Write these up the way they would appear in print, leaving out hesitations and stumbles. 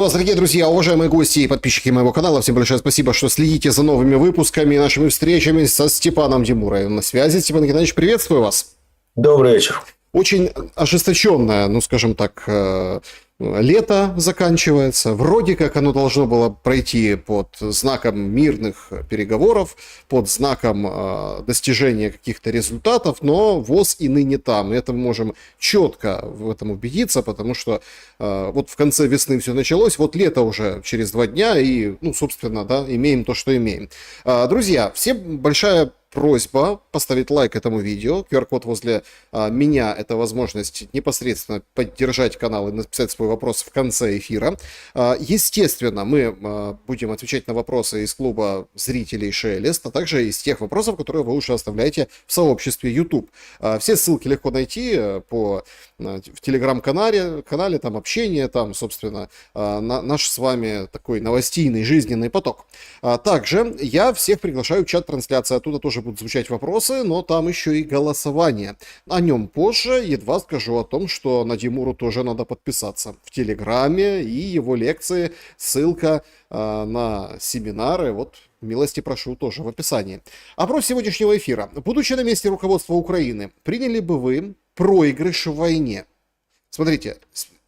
Вас, дорогие друзья, уважаемые гости и подписчики моего канала, всем большое спасибо, что следите за новыми выпусками и нашими встречами со Степаном Демуровым. На связи. Степан Геннадьевич, приветствую вас. Добрый вечер. Очень ожесточенное, ну скажем так, лето заканчивается. Вроде как оно должно было пройти под знаком мирных переговоров, под знаком достижения каких-то результатов, но ВОЗ и ныне там. И это мы можем четко в этом убедиться, потому что вот в конце весны все началось, вот лето уже через 2 дня, и, ну, собственно, да, имеем то, что имеем. Друзья, всем большая просьба поставить лайк этому видео. QR-код возле меня — это возможность непосредственно поддержать канал и написать свой вопрос в конце эфира. Естественно, мы будем отвечать на вопросы из клуба зрителей Шелест, а также из тех вопросов, которые вы уже оставляете в сообществе YouTube. Все ссылки легко найти в телеграм-канале, там общение, там, собственно, наш с вами такой новостийный жизненный поток. Также я всех приглашаю в чат-трансляции, оттуда тоже будут звучать вопросы, но там еще и голосование. О нем позже. Едва скажу о том, что на Демуру тоже надо подписаться в Телеграме и его лекции. Ссылка на семинары, вот, милости прошу, тоже в описании. Опрос сегодняшнего эфира. Будучи на месте руководства Украины, приняли бы вы проигрыш в войне? Смотрите,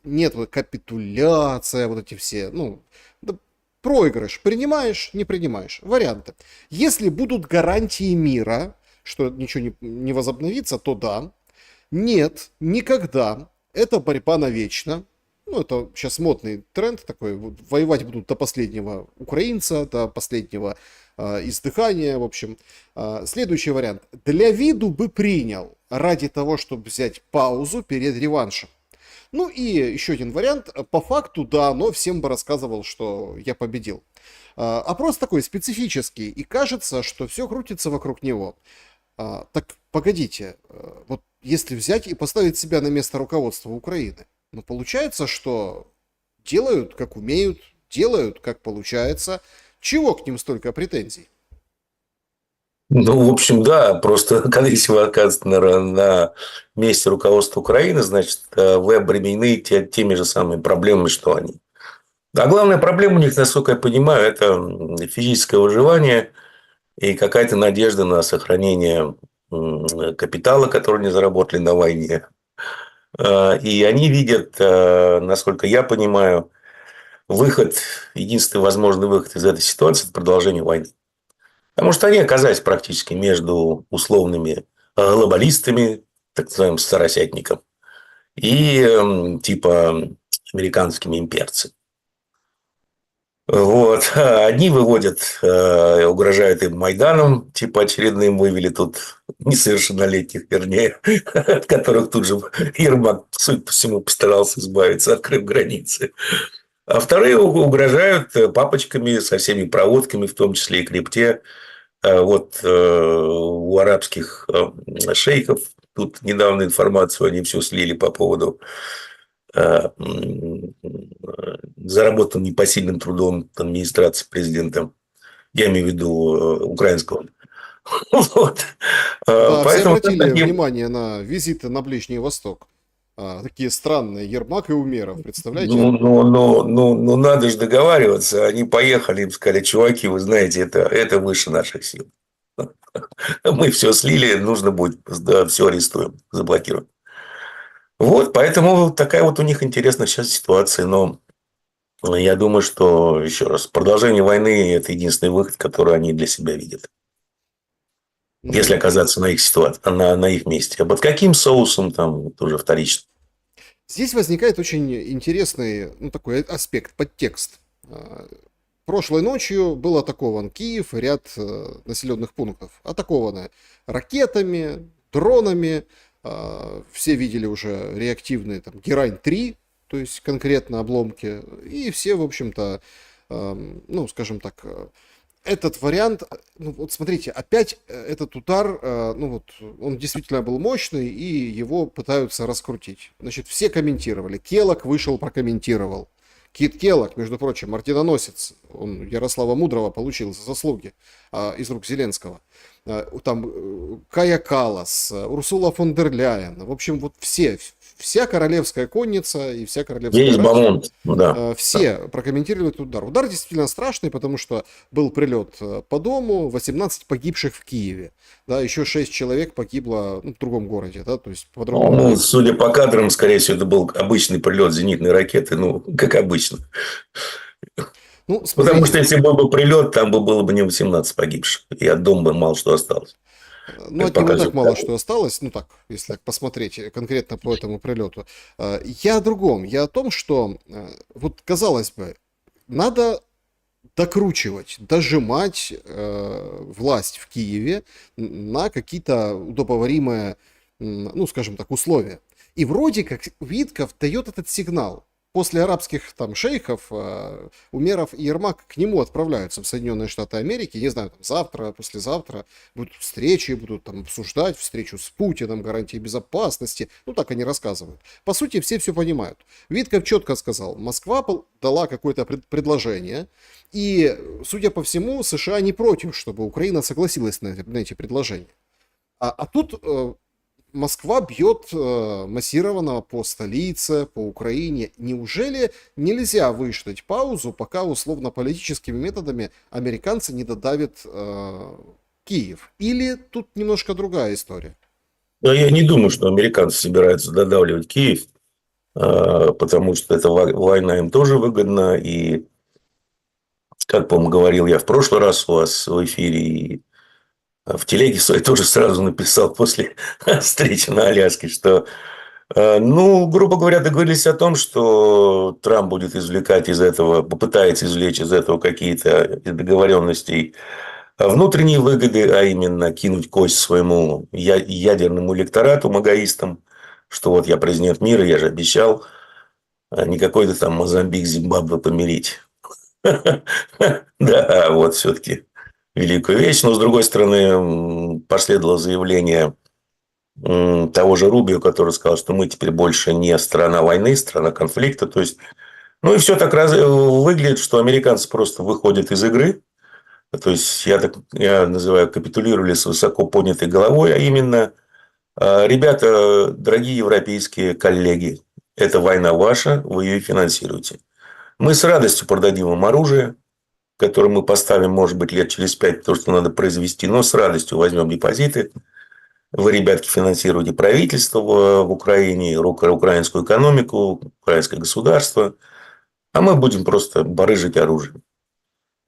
нет капитуляция, вот эти все, ну, проигрыш. Принимаешь, не принимаешь. Варианты. Если будут гарантии мира, что ничего не возобновится, то да. Нет, никогда. Это борьба навечно. Ну, это сейчас модный тренд такой. Воевать будут до последнего украинца, до последнего издыхания. В общем, следующий вариант. Для виду бы принял, ради того, чтобы взять паузу перед реваншем. Ну и еще один вариант. По факту, да, но всем бы рассказывал, что я победил. Опрос такой специфический, и кажется, что все крутится вокруг него. Так погодите, вот если взять и поставить себя на место руководства Украины, ну получается, что делают как умеют, делают как получается. Чего к ним столько претензий? Ну, в общем, да, просто когда если вы оказываетесь на месте руководства Украины, значит, вы обременены теми же самыми проблемами, что они. А главная проблема у них, насколько я понимаю, это физическое выживание и какая-то надежда на сохранение капитала, который они заработали на войне. И они видят, насколько я понимаю, единственный возможный выход из этой ситуации – это продолжение войны. Потому что они оказались практически между условными глобалистами, так называемым старосятником, и типа американскими имперцами. Вот. Одни выводят, угрожают им Майданом, типа очередным вывели тут несовершеннолетних, вернее, от которых тут же Ермак, судя по всему, постарался избавиться, открыв границы. А вторые угрожают папочками со всеми проводками, в том числе и крипте. Вот у арабских шейхов, тут недавно информацию они все слили по поводу заработанным непосильным трудом администрации президента. Я имею в виду украинского. Вот. Да, все Поэтому обратили внимание на визиты на Ближний Восток. Такие странные Ермак и Умеров, представляете? ну, надо же договариваться. Они поехали, им сказали: чуваки, вы знаете, это выше наших сил. Мы все слили, нужно будет, да, все арестуем, заблокируем. Вот, поэтому такая вот у них интересная сейчас ситуация. Но я думаю, что, еще раз, продолжение войны – это единственный выход, который они для себя видят. Если оказаться на их ситуации, на их месте. А под каким соусом, там, это уже вторично. Здесь возникает очень интересный, ну, такой аспект, подтекст. Прошлой ночью был атакован Киев и ряд населенных пунктов. Атакованы ракетами, дронами. Все видели уже реактивные там Герань-3, то есть конкретно обломки. И все, в общем-то, ну, скажем так, этот вариант, ну вот смотрите, опять этот удар, ну вот, он действительно был мощный, и его пытаются раскрутить. Значит, все комментировали. Келок вышел, прокомментировал. Кит Келлог, между прочим, орденоносец, он Ярослава Мудрого получил за заслуги из рук Зеленского. Там Кая Каллас, Урсула фон дер Ляйен, в общем, вот все вся королевская конница и вся королевская Весь рать, Бамонт, да. все прокомментировали этот удар. Удар действительно страшный, потому что был прилет по дому, 18 погибших в Киеве, да, еще 6 человек погибло, ну, в другом городе, да, то есть подробно. Ну, судя по кадрам, скорее всего, это был обычный прилет зенитной ракеты, ну, как обычно. Ну, Потому что смотрите, если был бы прилет, там бы было бы не 18 погибших, и от дома бы мало что осталось. ну, Как от него и так показывает мало кадр. что осталось, ну так, если так посмотреть конкретно по этому прилету. Я о другом, я о том, что, вот казалось бы, надо докручивать, дожимать власть в Киеве на какие-то удобоваримые, ну, скажем так, условия. И вроде как Витков дает этот сигнал. После арабских там шейхов Умеров и Ермак к нему отправляются в Соединенные Штаты Америки, не знаю, там завтра, послезавтра будут встречи, будут там обсуждать встречу с Путиным, гарантии безопасности, ну так они рассказывают. По сути, все понимают. Витков четко сказал, Москва дала какое-то предложение, и, судя по всему, США не против, чтобы Украина согласилась на эти предложения. А тут Москва бьет массированно по столице, по Украине. Неужели нельзя выждать паузу, пока условно-политическими методами американцы не додавят Киев? Или тут немножко другая история? Но я не думаю, что американцы собираются додавливать Киев, потому что эта война им тоже выгодна. И, как, по-моему, говорил я в прошлый раз у вас в эфире, и в телеге своей тоже сразу написал после встречи на Аляске, что, ну, грубо говоря, договорились о том, что Трамп будет извлекать из этого, попытается извлечь из этого какие-то договоренности внутренние выгоды, а именно кинуть кость своему ядерному электорату, магаистам, что вот я президент мира, я же обещал, не какой-то там Мозамбик, Зимбабве помирить. Да, вот все-таки великую вещь. Но, с другой стороны, последовало заявление того же Рубио, который сказал, что мы теперь больше не страна войны, страна конфликта. То есть, ну и все так выглядит, что американцы просто выходят из игры. То есть, я называю, капитулировали с высоко поднятой головой, а именно, ребята, дорогие европейские коллеги, это война ваша, вы ее финансируете. Мы с радостью продадим вам оружие, которое мы поставим, может быть, лет через 5, то, что надо произвести, но с радостью возьмем депозиты. Вы, ребятки, финансируете правительство в Украине, украинскую экономику, украинское государство, а мы будем просто барыжить оружием.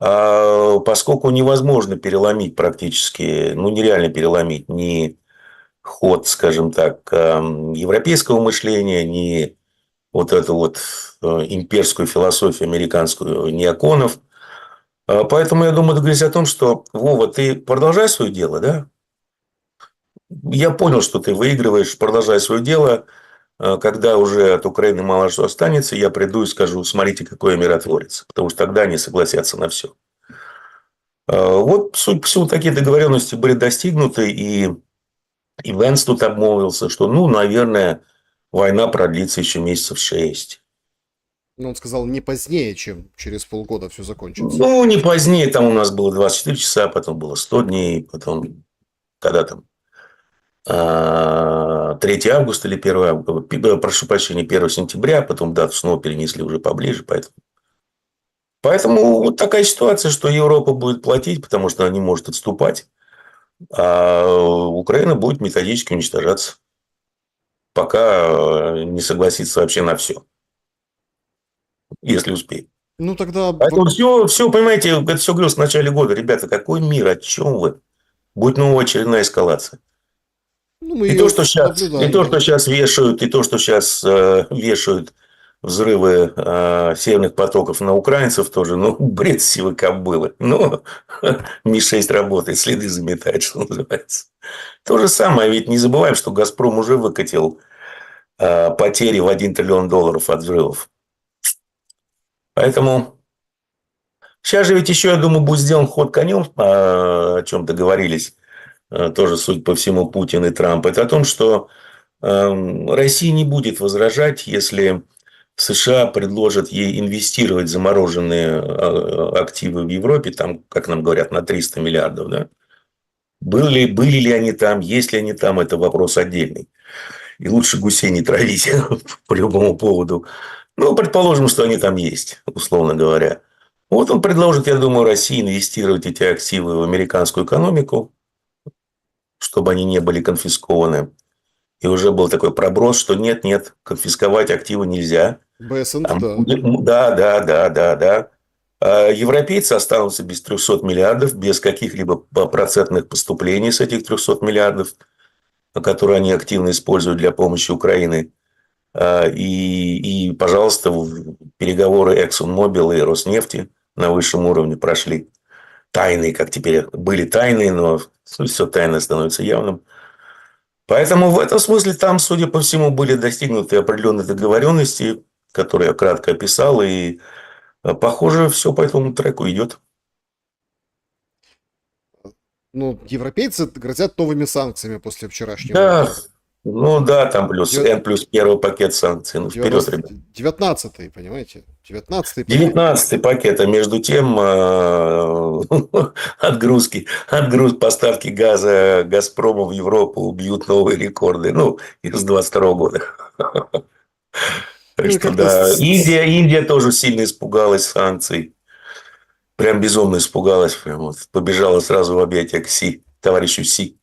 А поскольку невозможно переломить практически, ну, нереально переломить ни ход, скажем так, европейского мышления, ни вот эту вот имперскую философию американскую неоконов. Поэтому я думаю, договорились о том, что, Вова, ты продолжай свое дело, да? Я понял, что ты выигрываешь, продолжай свое дело. Когда уже от Украины мало что останется, я приду и скажу, смотрите, какой я миротворец. Потому что тогда они согласятся на все. Вот, судя по всему, такие договоренности были достигнуты. И Венс тут обмолвился, что, ну, наверное, война продлится еще месяцев 6. Ну, он сказал, не позднее, чем через полгода все закончится. Ну, не позднее. Там у нас было 24 часа, потом было 100 дней, потом, когда там, 3 августа или 1 августа, прошу прощения, 1 сентября, потом дату снова перенесли уже поближе. Поэтому вот такая ситуация, что Европа будет платить, потому что она не может отступать, а Украина будет методически уничтожаться, пока не согласится вообще на все, если успеет. Ну, тогда... Поэтому все, понимаете, это все говорилось в начале года. Ребята, какой мир, о чем вы? Будет новая очередная эскалация. Ну, мы И то, ее что наблюдаем, да. сейчас вешают, и то, что сейчас вешают взрывы северных потоков на украинцев тоже, ну, бред сивой кобылы. Ну, Ми-6 работает, следы заметает, что называется. То же самое, ведь не забываем, что «Газпром» уже выкатил потери в $1 триллион от взрывов. Поэтому сейчас же ведь еще, я думаю, будет сделан ход конем, о чем договорились тоже, судя по всему, Путин и Трамп. Это о том, что Россия не будет возражать, если США предложат ей инвестировать замороженные активы в Европе, там, как нам говорят, на 300 миллиардов. Да? Были ли они там, есть ли они там, это вопрос отдельный. И лучше гусей не травить по любому поводу. Ну, предположим, что они там есть, условно говоря. Вот он предложит, я думаю, России инвестировать эти активы в американскую экономику, чтобы они не были конфискованы. И уже был такой проброс, что нет, конфисковать активы нельзя. БСНТ, да. Да, да, да, да, да. А европейцы останутся без 300 миллиардов, без каких-либо процентных поступлений с этих 300 миллиардов, которые они активно используют для помощи Украины. Пожалуйста, переговоры ExxonMobil и Роснефти на высшем уровне прошли. Тайные, как теперь были тайные, но все тайное становится явным. Поэтому в этом смысле там, судя по всему, были достигнуты определенные договоренности, которые я кратко описал, и похоже, все по этому треку идет. Ну, европейцы грозят новыми санкциями после вчерашнего Да, указа. ну да, там плюс Дев- N плюс первый пакет санкций. Ну, вперед, ребят. 19-й, понимаете? 19-й пакет. 19-й пакет, а между тем поставки газа Газпрому в Европу убьют новые рекорды. Ну, из 22 года. Так Ну и что как-то да, Индия тоже сильно испугалась санкций. Прям безумно испугалась. Прям вот побежала сразу в объятия к товарищу Си.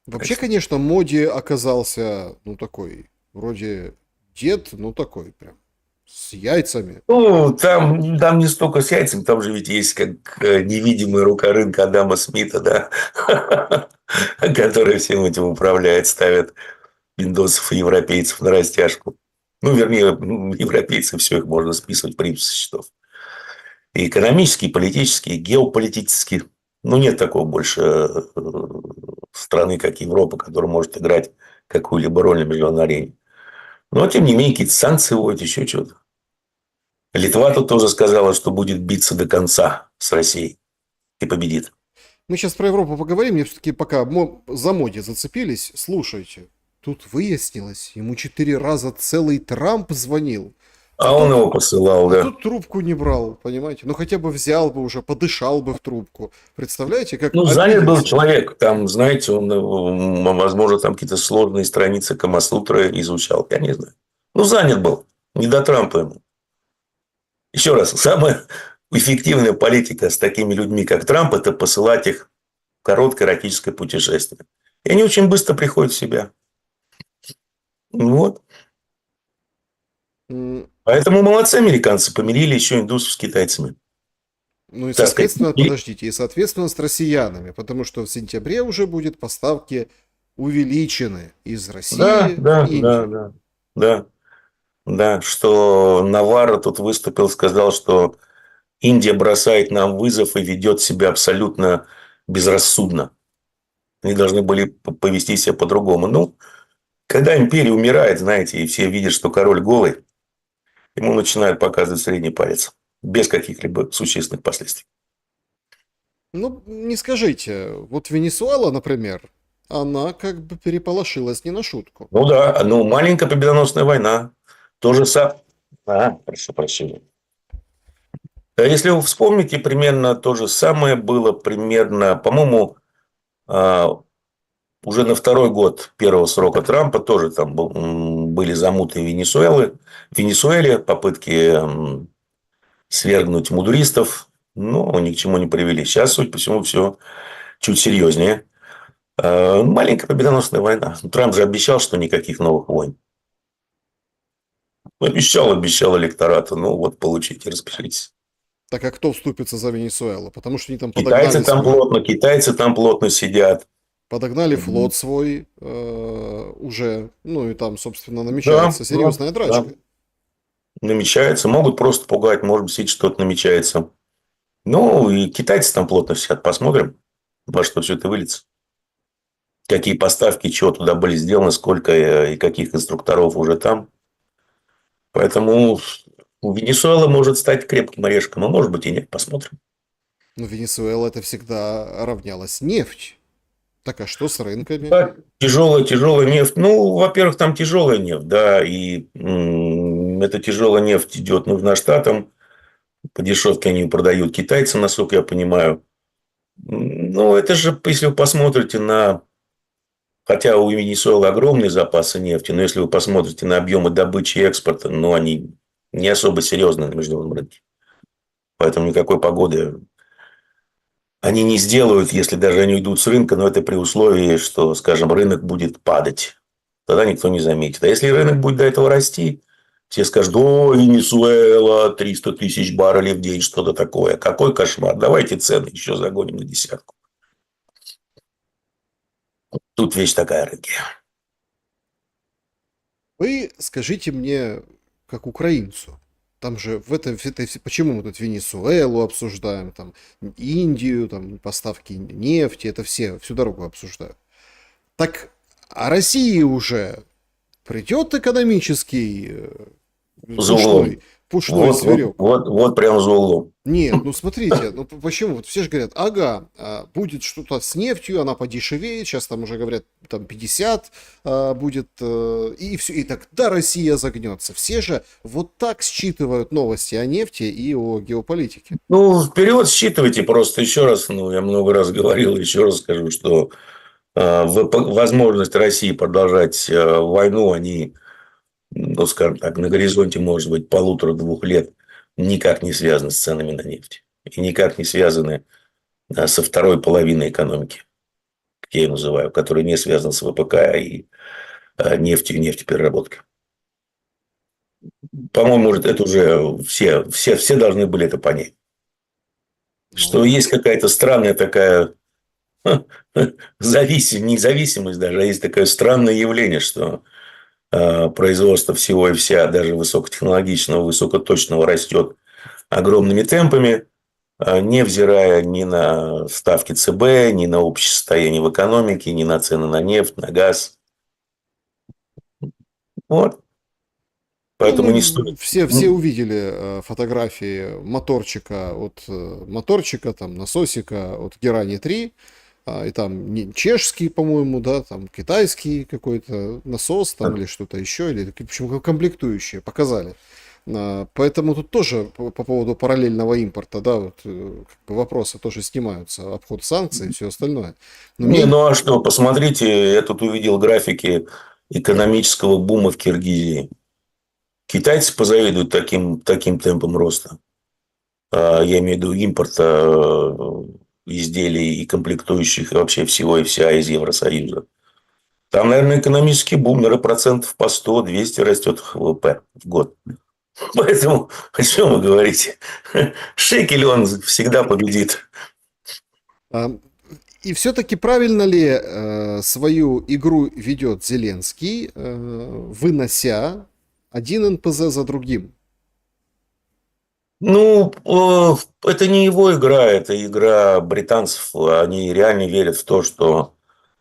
вообще, конечно, Моди оказался, ну, такой, вроде дед, ну, такой прям, с яйцами. Ну, там не столько с яйцем, там же ведь есть как невидимая рука рынка Адама Смита, да, который всем этим управляет, ставит индосов и европейцев на растяжку. Ну, вернее, европейцы, все их можно списывать в принципе со счетов. И экономически, и политически, и геополитически. Ну, нет такого больше страны, как Европа, которая может играть какую-либо роль на международной арене. Но, тем не менее, какие-то санкции вводят, еще что-то. Литва тут тоже сказала, что будет биться до конца с Россией и победит. Мы сейчас про Европу поговорим, я все-таки пока за Моди зацепились, слушайте, тут выяснилось, ему 4 раза целый Трамп звонил, а А он тут, его посылал, а да. тут трубку не брал, понимаете? Ну хотя бы взял бы уже, подышал бы в трубку. Представляете, как Ну, занят был обиделся? человек. Там, знаете, он, возможно, там какие-то сложные страницы Камасутры изучал. Я не знаю. Ну, занят был. Не до Трампа ему. Еще раз, самая эффективная политика с такими людьми, как Трамп, это посылать их в короткое эротическое путешествие. И они очень быстро приходят в себя. Вот. М, Поэтому молодцы американцы, помирили еще индусов с китайцами. Ну и Так сказать. соответственно, подождите, и соответственно с россиянами, потому что в сентябре уже будет поставки увеличены из Да, России в да, да, Индию. да, да, да, что Наварро тут выступил, сказал, что Индия бросает нам вызов и ведет себя абсолютно безрассудно. Они должны были повести себя по-другому. Ну, когда империя умирает, знаете, и все видят, что король голый, ему начинают показывать средний палец. Без каких-либо существенных последствий. Ну, не скажите, вот Венесуэла, например, она как бы переполошилась не на шутку. Ну да, ну маленькая победоносная война. Тоже сам. Прошу прощения. Если вы вспомните, примерно то же самое было примерно, по-моему, уже на второй год первого срока Трампа тоже там были замуты в Венесуэле, попытки свергнуть мудуристов, но ни к чему не привели. Сейчас, судя по всему, все чуть серьезнее. Маленькая победоносная война. Трамп же обещал, что никаких новых войн. Обещал электорату. Ну, вот, получите, распишитесь. Так а кто вступится за Венесуэлу? Потому что они там подогнали свой, Китайцы там плотно сидят. подогнали флот свой уже, ну и там, собственно, Да, намечается да, серьезная да. драчка. Намечается. Могут просто пугать, может быть, если что-то намечается. Ну, и китайцы там плотно сидят. Посмотрим, во что все это выльется. Какие поставки, чего туда были сделаны, сколько и каких инструкторов уже там. Поэтому Венесуэла может стать крепким орешком, а может быть и нет. Посмотрим. Но Венесуэла это всегда равнялась нефть. Так а что с рынками? Да, тяжелая нефть. Ну, во-первых, там тяжелая нефть, да, и эта тяжелая нефть идет нужна штатам. По дешевке они ее продают китайцам, насколько я понимаю. Ну, это же, если вы посмотрите на Хотя у Венесуэлы огромные запасы нефти, но если вы посмотрите на объемы добычи и экспорта, ну, они не особо серьезные на международном рынке. Поэтому никакой погоды они не сделают, если даже они уйдут с рынка, но это при условии, что, скажем, рынок будет падать. Тогда никто не заметит. А если рынок будет до этого расти, все скажут: о, Венесуэла, 300 тысяч баррелей в день, что-то такое. Какой кошмар. Давайте цены еще загоним на десятку. Тут вещь такая, рынки. Вы скажите мне, как украинцу, там же почему мы тут Венесуэлу обсуждаем, там Индию, там поставки нефти, это всю дорогу обсуждают. Так, а России уже придет экономический За углом. пушной зверек? Вот прям за углом. Нет, ну смотрите, ну почему? Вот все же говорят, ага, будет что-то с нефтью, она подешевеет, сейчас там уже говорят, там 50 будет, и все, и тогда Россия загнется. Все же вот так считывают новости о нефти и о геополитике. Ну, вперед считывайте просто еще раз. Ну, я много раз говорил, еще раз скажу, что возможность России продолжать войну, они, ну, скажем так, на горизонте, может быть, 1,5-2 лет никак не связаны с ценами на нефть. И никак не связаны со второй половиной экономики, как я ее называю, которая не связана с ВПК и нефтью и нефтепереработкой. По-моему, это уже все должны были это понять. Что есть какая-то странная такая независимость даже, а есть такое странное явление, что производство всего и вся, даже высокотехнологичного, высокоточного, растет огромными темпами, невзирая ни на ставки ЦБ, ни на общее состояние в экономике, ни на цены на нефть, на газ. Вот. Поэтому не стоит. Все увидели фотографии моторчика, там, насосика от Герани-3, и там чешский, по-моему, да, там китайский какой-то насос там или что-то еще, или в общем, комплектующие показали. Поэтому тут тоже по поводу параллельного импорта, да, вот, как бы вопросы тоже снимаются, обход санкций и все остальное. Ну а что, посмотрите, я тут увидел графики экономического бума в Киргизии. Китайцы позавидуют таким темпом роста. Я имею в виду импорта изделий и комплектующих, и вообще всего и вся из Евросоюза. Там, наверное, экономический бум, наверное, процентов по 100-200 растет ВВП в год. Поэтому о чем вы говорите? Шекель, он всегда победит. И все-таки правильно ли свою игру ведет Зеленский, вынося один НПЗ за другим? Ну, это не его игра, это игра британцев. Они реально верят в то, что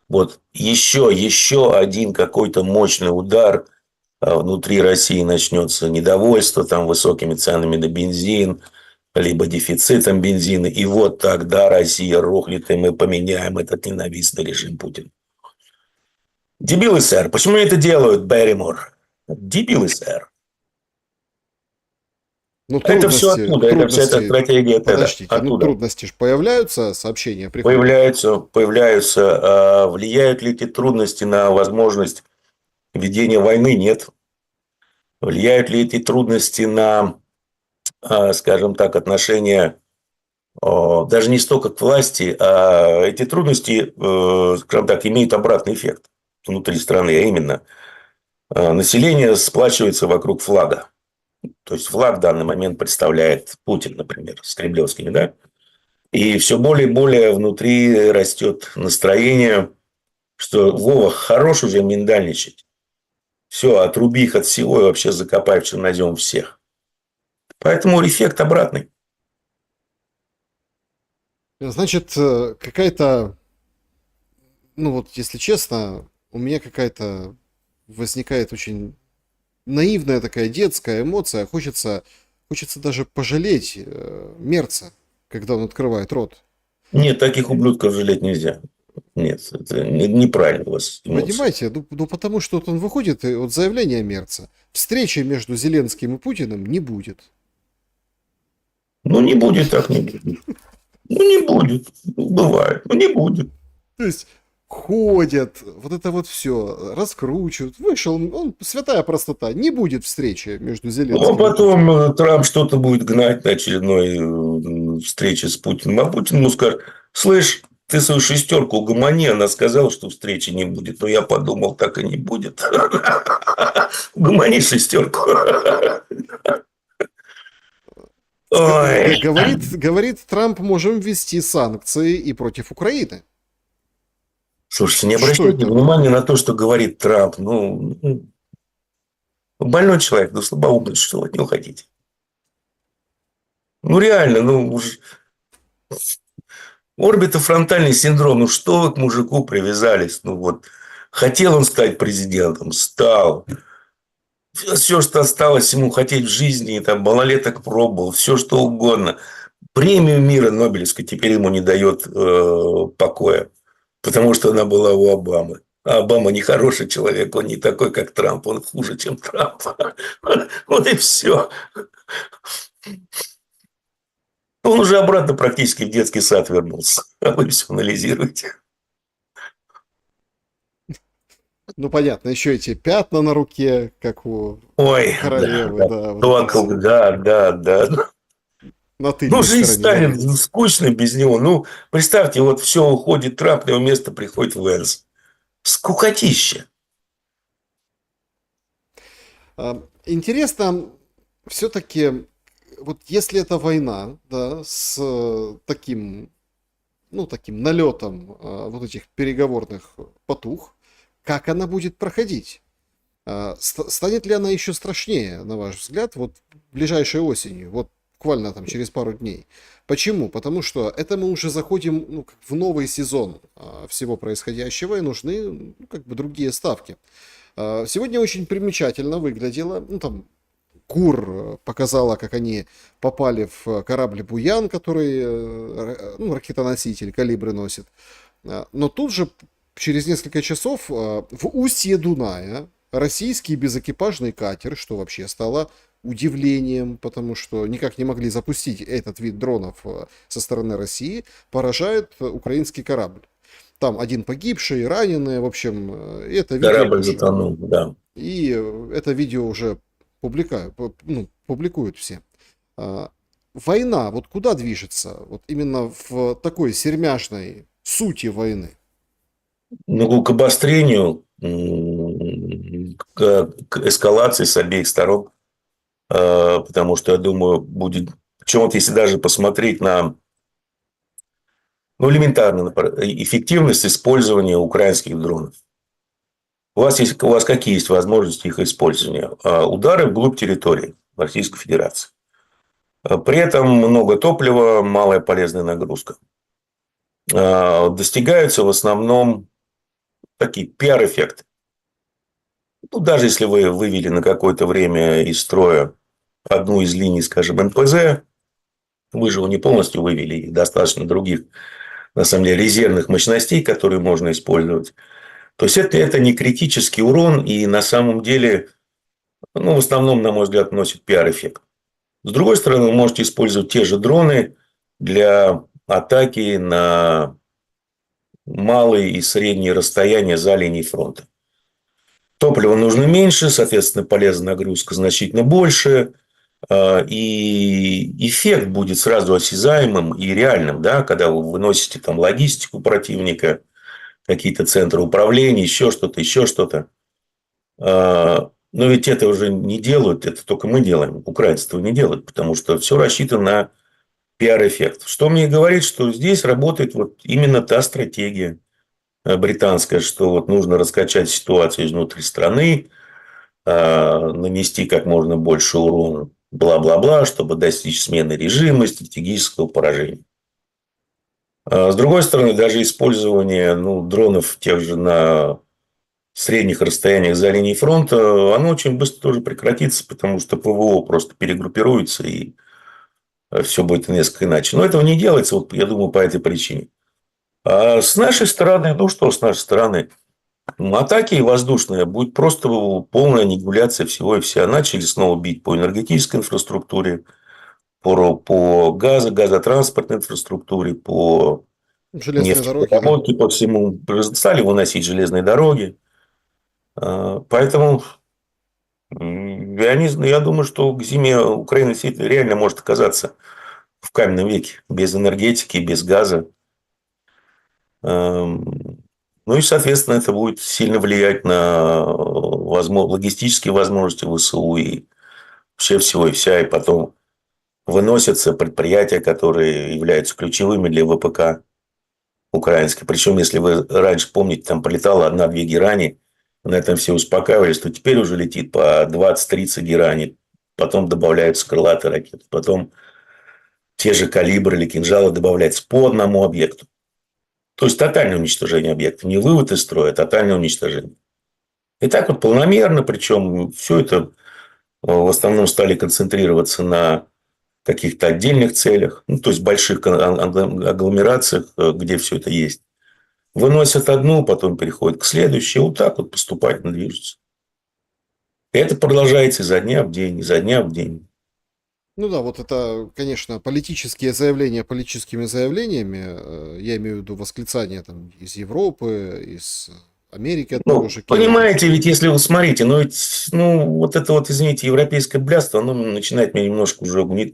вот еще один какой-то мощный удар внутри России начнется, недовольство там высокими ценами на бензин, либо дефицитом бензина, и вот тогда Россия рухнет, и мы поменяем этот ненавистный режим Путина. Дебилы, сэр. Почему это делают, Берримор? Дебилы, сэр. Ну, Это все оттуда, это вся эта стратегия. Подождите, оттуда. Трудности же появляются, сообщения приходят? Появляются. Влияют ли эти трудности на возможность ведения войны? Нет. Влияют ли эти трудности на, скажем так, отношения даже не столько к власти, а эти трудности, скажем так, имеют обратный эффект внутри страны, а именно население сплачивается вокруг флага. То есть флаг в данный момент представляет Путин, например, с кремлевскими, да? И все более и более внутри растет настроение, что Вова, хорош уже миндальничать. Все, отруби их от всего и вообще закопай в чернозем всех. Поэтому эффект обратный. Значит, какая-то, ну вот, если честно, у меня какая-то возникает очень наивная такая детская эмоция. Хочется даже пожалеть Мерца, когда он открывает рот. Нет, таких ублюдков жалеть нельзя. Нет, это неправильно у вас эмоции. Понимаете, ну потому что вот он выходит, и вот заявление Мерца. Встречи между Зеленским и Путиным не будет. Ну, не будет так, не будет. Ну, не будет. Бывает. Ну, не будет. То есть ходят, вот это вот все раскручивают. Вышел, он святая простота, не будет встречи между Ну, а Зеленским и потом Путиным. Трамп что-то будет гнать на очередной встрече с Путиным. А Путин ему скажет: слышь, ты свою шестерку угомони. Она сказала, что встречи не будет. Но я подумал, так и не будет. Угомони шестерку. Ой. Говорит Трамп, можем ввести санкции и против Украины. Слушайте, не Что обращайте это? внимания на то, что говорит Трамп. Ну, больной человек, ну, слабоумный, что вы от него хотите? Ну, реально, ну, уж орбитофронтальный синдром. Ну, что вы к мужику привязались? Ну, вот, хотел он стать президентом, стал. Все, что осталось ему хотеть в жизни, там, малолеток пробовал, все, что угодно. Премию мира Нобелевской теперь ему не дает покоя, потому что она была у Обамы. А Обама не хороший человек, он не такой, как Трамп, он хуже, чем Трамп. Вот и все. Он уже обратно практически в детский сад вернулся. А вы все анализируете. Ну, понятно, еще эти пятна на руке, как у Ой, да, королевы, да. да, вот это Вокруг, все. да, да, да. На Ну, тыльной жизнь стороне станет ладони. скучной без него. Ну, представьте, вот все уходит Трамп, на его место приходит Венс. Скукотища. Интересно, все-таки, вот если это война, да, с таким, ну, таким налетом вот этих переговорных потуг, как она будет проходить? Станет ли она еще страшнее, на ваш взгляд, вот ближайшей осенью, вот буквально там через пару дней? Почему? Потому что это мы уже заходим, ну, как в новый сезон всего происходящего, и нужны, ну, как бы другие ставки. Сегодня очень примечательно выглядело, ну, там КУР показала, как они попали в корабль «Буян», который, ну, ракетоноситель, калибры носит. Но тут же, через несколько часов, в устье Дуная российский безэкипажный катер, что вообще стало удивлением, потому что никак не могли запустить этот вид дронов со стороны России, поражает украинский корабль. Там один погибший, раненые, в общем, это видео Корабль уже. затонул, да. И это видео уже ну, публикуют все. Война, вот куда движется? Вот именно в такой сермяжной сути войны. Ну, к обострению, к эскалации с обеих сторон. Потому что, я думаю, будет... Причем, вот если даже посмотреть на, ну, элементарно, эффективность использования украинских дронов. У вас какие есть возможности их использования? Удары вглубь территории Российской Федерации. При этом много топлива, малая полезная нагрузка. Достигаются в основном такие пиар-эффекты. Ну, даже если вы вывели на какое-то время из строя одну из линий, скажем, НПЗ, вы же его не полностью вывели, и достаточно других, на самом деле, резервных мощностей, которые можно использовать. То есть, это не критический урон, и на самом деле, ну, в основном, на мой взгляд, носит пиар-эффект. С другой стороны, вы можете использовать те же дроны для атаки на малые и средние расстояния за линией фронта. Топлива нужно меньше, соответственно, полезная нагрузка значительно больше. И эффект будет сразу осязаемым и реальным, да, когда вы выносите там логистику противника, какие-то центры управления, еще что-то, еще что-то. Но ведь это уже не делают, это только мы делаем. Украинцы этого не делают, потому что все рассчитано на пиар-эффект. Что мне говорит, что здесь работает вот именно та стратегия британская, что вот нужно раскачать ситуацию изнутри страны, нанести как можно больше урона, бла-бла-бла, чтобы достичь смены режима и стратегического поражения. С другой стороны, даже использование, ну, дронов тех же на средних расстояниях за линией фронта, оно очень быстро тоже прекратится, потому что ПВО просто перегруппируется, и все будет несколько иначе. Но этого не делается, вот, я думаю, по этой причине. А с нашей стороны, ну что с нашей стороны? Атаки воздушные будет просто полная аннигиляция всего и вся. Начали снова бить по энергетической инфраструктуре, по газотранспортной инфраструктуре, по Железные дороги, да. Нефтепереработки по всему, стали выносить железные дороги. Поэтому я думаю, что к зиме Украина реально может оказаться в каменном веке, без энергетики, без газа. Ну и, соответственно, это будет сильно влиять на логистические возможности ВСУ и вообще всего и вся. И потом выносятся предприятия, которые являются ключевыми для ВПК украинской. Причем, если вы раньше помните, там прилетало 1-2 герани, на этом все успокаивались, то теперь уже летит по 20-30 герани. Потом добавляются крылатые ракеты. Потом те же калибры или кинжалы добавляются по одному объекту. То есть тотальное уничтожение объекта. Не вывод из строя, а тотальное уничтожение. И так вот полномерно, причем все это в основном стали концентрироваться на каких-то отдельных целях, ну, то есть больших агломерациях, где все это есть. Выносят одну, потом переходят к следующей, вот так вот поступательно движутся. И это продолжается изо дня в день, изо дня в день. Ну да, вот это, конечно, политические заявления политическими заявлениями. Я имею в виду восклицания там из Европы, из Америки от того Ну, же Кеннеди. понимаете, ведь если вы смотрите, вот это вот, извините, европейское блядство, оно начинает меня немножко уже не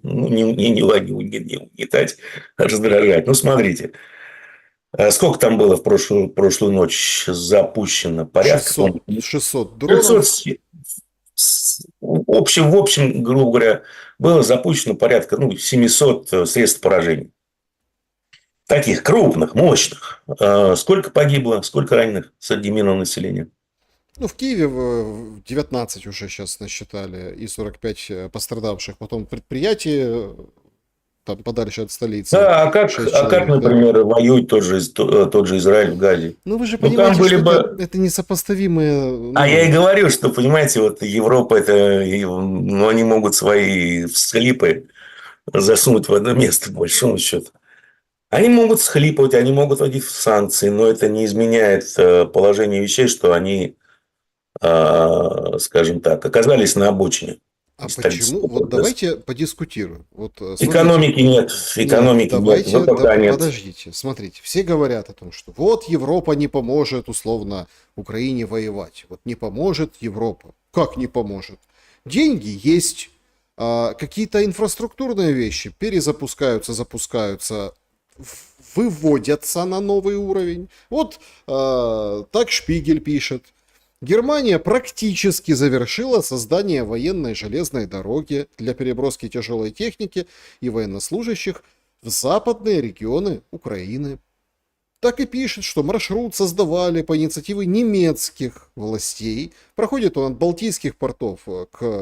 угнетать, а раздражать. Ну, смотрите, сколько там было в прошлую ночь запущено? Порядка, 600, по-моему, 600 500. дронов. В общем, грубо говоря, было запущено порядка 700 средств поражения. Таких крупных, мощных. Сколько погибло, сколько раненых среди мирного населения? Ну, в Киеве 19 уже сейчас насчитали и 45 пострадавших. Потом предприятие там подальше от столицы Да, 6 а как, человек, да. например, воюет тот же Израиль в Газе? Ну, вы же Ну, там понимаете, были что бы... это несопоставимые, А я и ну, говорю, что, понимаете, вот Европа, они могут свои всхлипы засунуть в одно место, по большому счету. Они могут схлипывать, они могут вводить санкции, но это не изменяет положение вещей, что они, скажем так, оказались на обочине а почему? исторического Вот процесса. давайте подискутируем. Вот смотрите, нет, Экономики нет, давайте, ВПК нет. подождите, смотрите. Все говорят о том, что вот Европа не поможет, условно, Украине воевать. Вот не поможет Европа. Как не поможет? Деньги есть, какие-то инфраструктурные вещи перезапускаются, запускаются, выводятся на новый уровень. Вот так Шпигель пишет. Германия практически завершила создание военной железной дороги для переброски тяжелой техники и военнослужащих в западные регионы Украины. Так и пишет, что маршрут создавали по инициативе немецких властей. Проходит он от Балтийских портов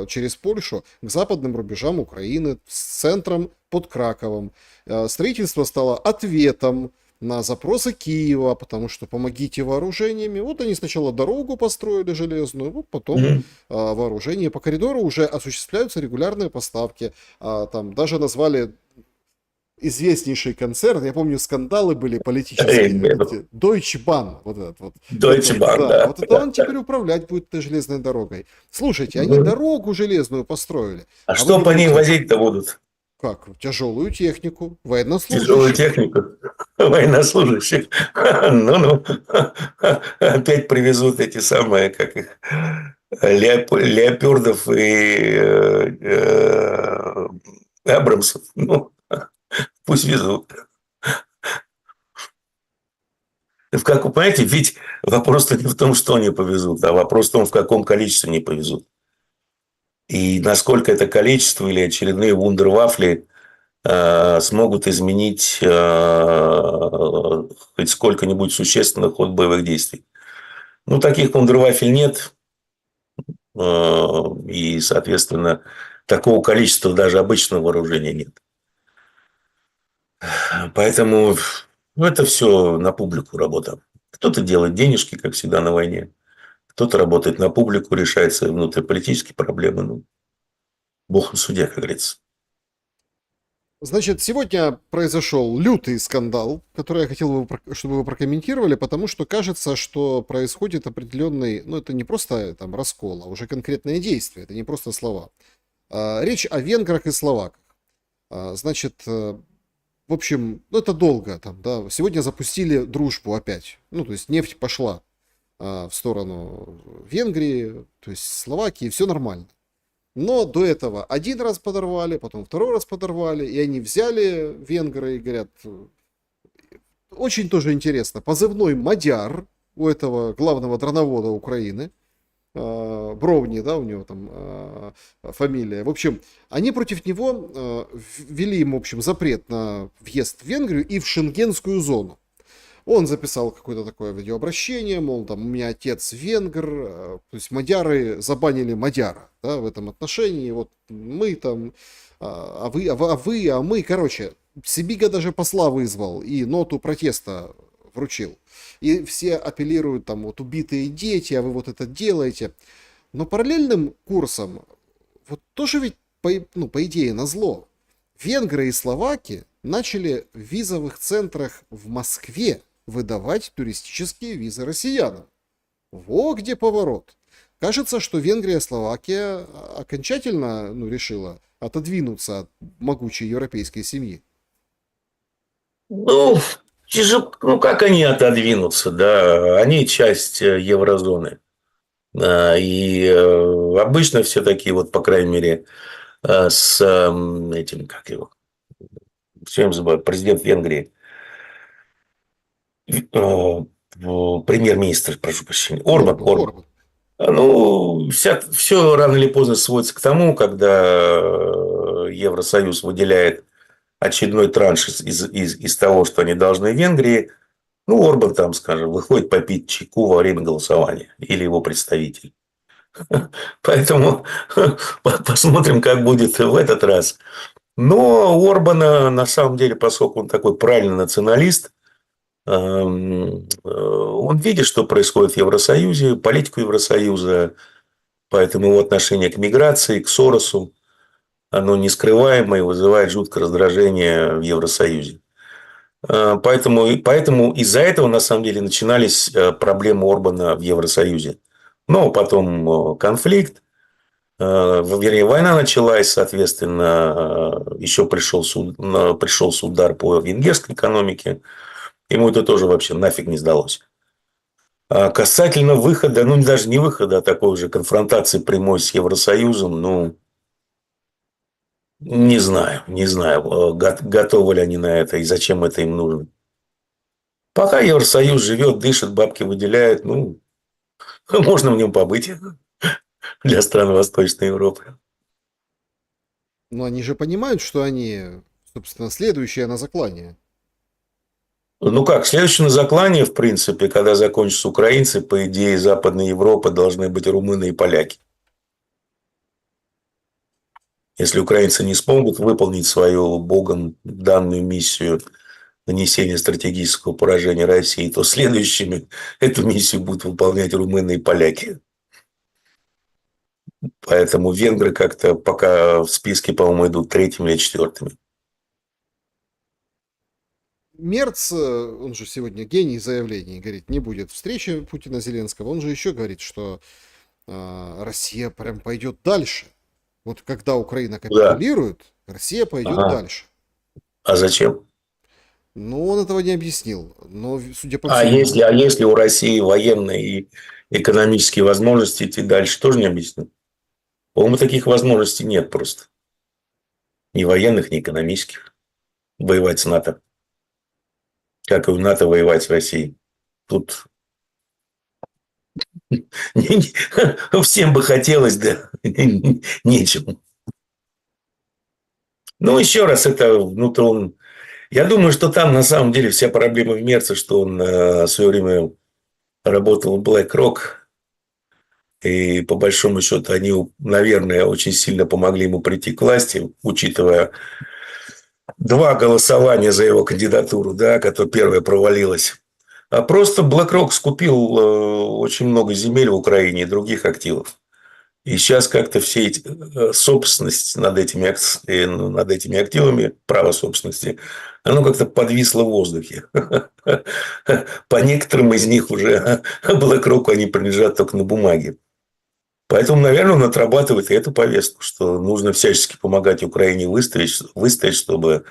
через Польшу к западным рубежам Украины с центром под Краковом. Строительство стало ответом на запросы Киева, потому что помогите вооружениями. Вот они сначала дорогу построили железную, вот потом Мгм. вооружение. По коридору уже осуществляются регулярные поставки. Там даже назвали известнейший концерт, я помню, скандалы были политические, эти, Deutsche Bahn, вот этот вот. Deutsche Bahn, Да, да. вот это он теперь управлять будет этой железной дорогой. Слушайте, они дорогу железную построили, А а вы что по ней говорите, возить-то будут? как? Тяжелую технику, Тяжелую военнослужащих. технику военнослужащих. Ну-ну. Опять привезут эти самые, как их, леопардов и Абрамсов. Ну, пусть везут. Как вы понимаете, ведь вопрос-то не в том, что они повезут, а вопрос в том, в каком количестве они повезут. И насколько это количество или очередные вундервафли смогут изменить хоть сколько-нибудь существенно ход боевых действий. Ну, таких вундервафель нет. И, соответственно, такого количества даже обычного вооружения нет. Поэтому это все на публику работа. Кто-то делает денежки, как всегда на войне. Кто-то работает на публику, решает свои внутриполитические проблемы. Ну, бог им судья, как говорится. Значит, сегодня произошел лютый скандал, который я хотел бы, чтобы вы прокомментировали, потому что кажется, что происходит определенный, ну это не просто там раскол, а уже конкретные действия, это не просто слова. Речь о венграх и словаках. Значит, в общем, ну, это долго там, да. Сегодня запустили дружбу опять. Ну, то есть нефть пошла в сторону Венгрии, то есть Словакии, все нормально. Но до этого один раз подорвали, потом второй раз подорвали, и они взяли венгры и говорят, очень тоже интересно, позывной Мадяр у этого главного дроновода Украины, Бровни, да, у него там фамилия. В общем, они против него ввели ему, в общем, запрет на въезд в Венгрию и в шенгенскую зону. Он записал какое-то такое видеообращение, мол, там, у меня отец венгр, то есть мадяры забанили мадяра, да, в этом отношении, вот мы там, а мы, короче, Сибига даже посла вызвал и ноту протеста вручил. И все апеллируют, там, вот убитые дети, а вы вот это делаете. Но параллельным курсом, вот тоже ведь, ну, по идее, назло, венгры и словаки начали в визовых центрах в Москве выдавать туристические визы россиянам. Во где поворот. Кажется, что Венгрия и Словакия окончательно, ну, решила отодвинуться от могучей европейской семьи. Ну, ну, как они отодвинутся, да, они часть еврозоны. И обычно все такие, вот, по крайней мере, с этим, как его, все время забываю, президент Венгрии, премьер-министр, прошу прощения, Орбан. Орбан. Ну, все рано или поздно сводится к тому, когда Евросоюз выделяет очередной транш из того, что они должны Венгрии. Ну, Орбан там, скажем, выходит попить чайку во время голосования. Или его представитель. Поэтому посмотрим, как будет в этот раз. Но у Орбана, на самом деле, поскольку он такой правильный националист, он видит, что происходит в Евросоюзе, политику Евросоюза, поэтому его отношение к миграции, к Соросу, оно нескрываемо и вызывает жуткое раздражение в Евросоюзе. Поэтому из-за этого, на самом деле, начинались проблемы Орбана в Евросоюзе. Но потом конфликт, вернее, война началась, соответственно, еще пришелся удар по венгерской экономике. Ему это тоже вообще нафиг не сдалось. А касательно выхода, ну, даже не выхода, а такой уже конфронтации прямой с Евросоюзом, ну, не знаю, готовы ли они на это и зачем это им нужно. Пока Евросоюз живет, дышит, бабки выделяет, ну, можно в нем побыть для стран Восточной Европы. Но они же понимают, что они, собственно, следующие на заклание. Ну как, следующее на заклание, в принципе, когда закончатся украинцы, по идее, Западной Европы должны быть румыны и поляки. Если украинцы не смогут выполнить свою богом данную миссию нанесения стратегического поражения России, то следующими эту миссию будут выполнять румыны и поляки. Поэтому венгры как-то пока в списке, по-моему, идут третьими или четвертыми. Мерц, он же сегодня гений заявлений, говорит, не будет встречи Путина-Зеленского. Он же еще говорит, что Россия прям пойдет дальше. Вот когда Украина капитулирует, да, Россия пойдет дальше. А зачем? Ну, он этого не объяснил. Но, судя по всему... всему... если у России военные и экономические возможности идти дальше, тоже не объяснил? По-моему, таких возможностей нет просто. Ни военных, ни экономических. Воевать с НАТО. Как и в НАТО воевать с Россией. Тут всем бы хотелось, да, нечем. Ну, еще раз, я думаю, что там на самом деле вся проблема в Мерце, что он в свое время работал в BlackRock, и по большому счету они, наверное, очень сильно помогли ему прийти к власти, учитывая 2 голосования за его кандидатуру, да, которое первое провалилось. А просто BlackRock скупил очень много земель в Украине и других активов. И сейчас как-то все эти собственность над этими активами, право собственности, оно как-то подвисло в воздухе. По некоторым из них уже BlackRock они принадлежат только на бумаге. Поэтому, наверное, он отрабатывает и эту повестку, что нужно всячески помогать Украине выстоять, чтобы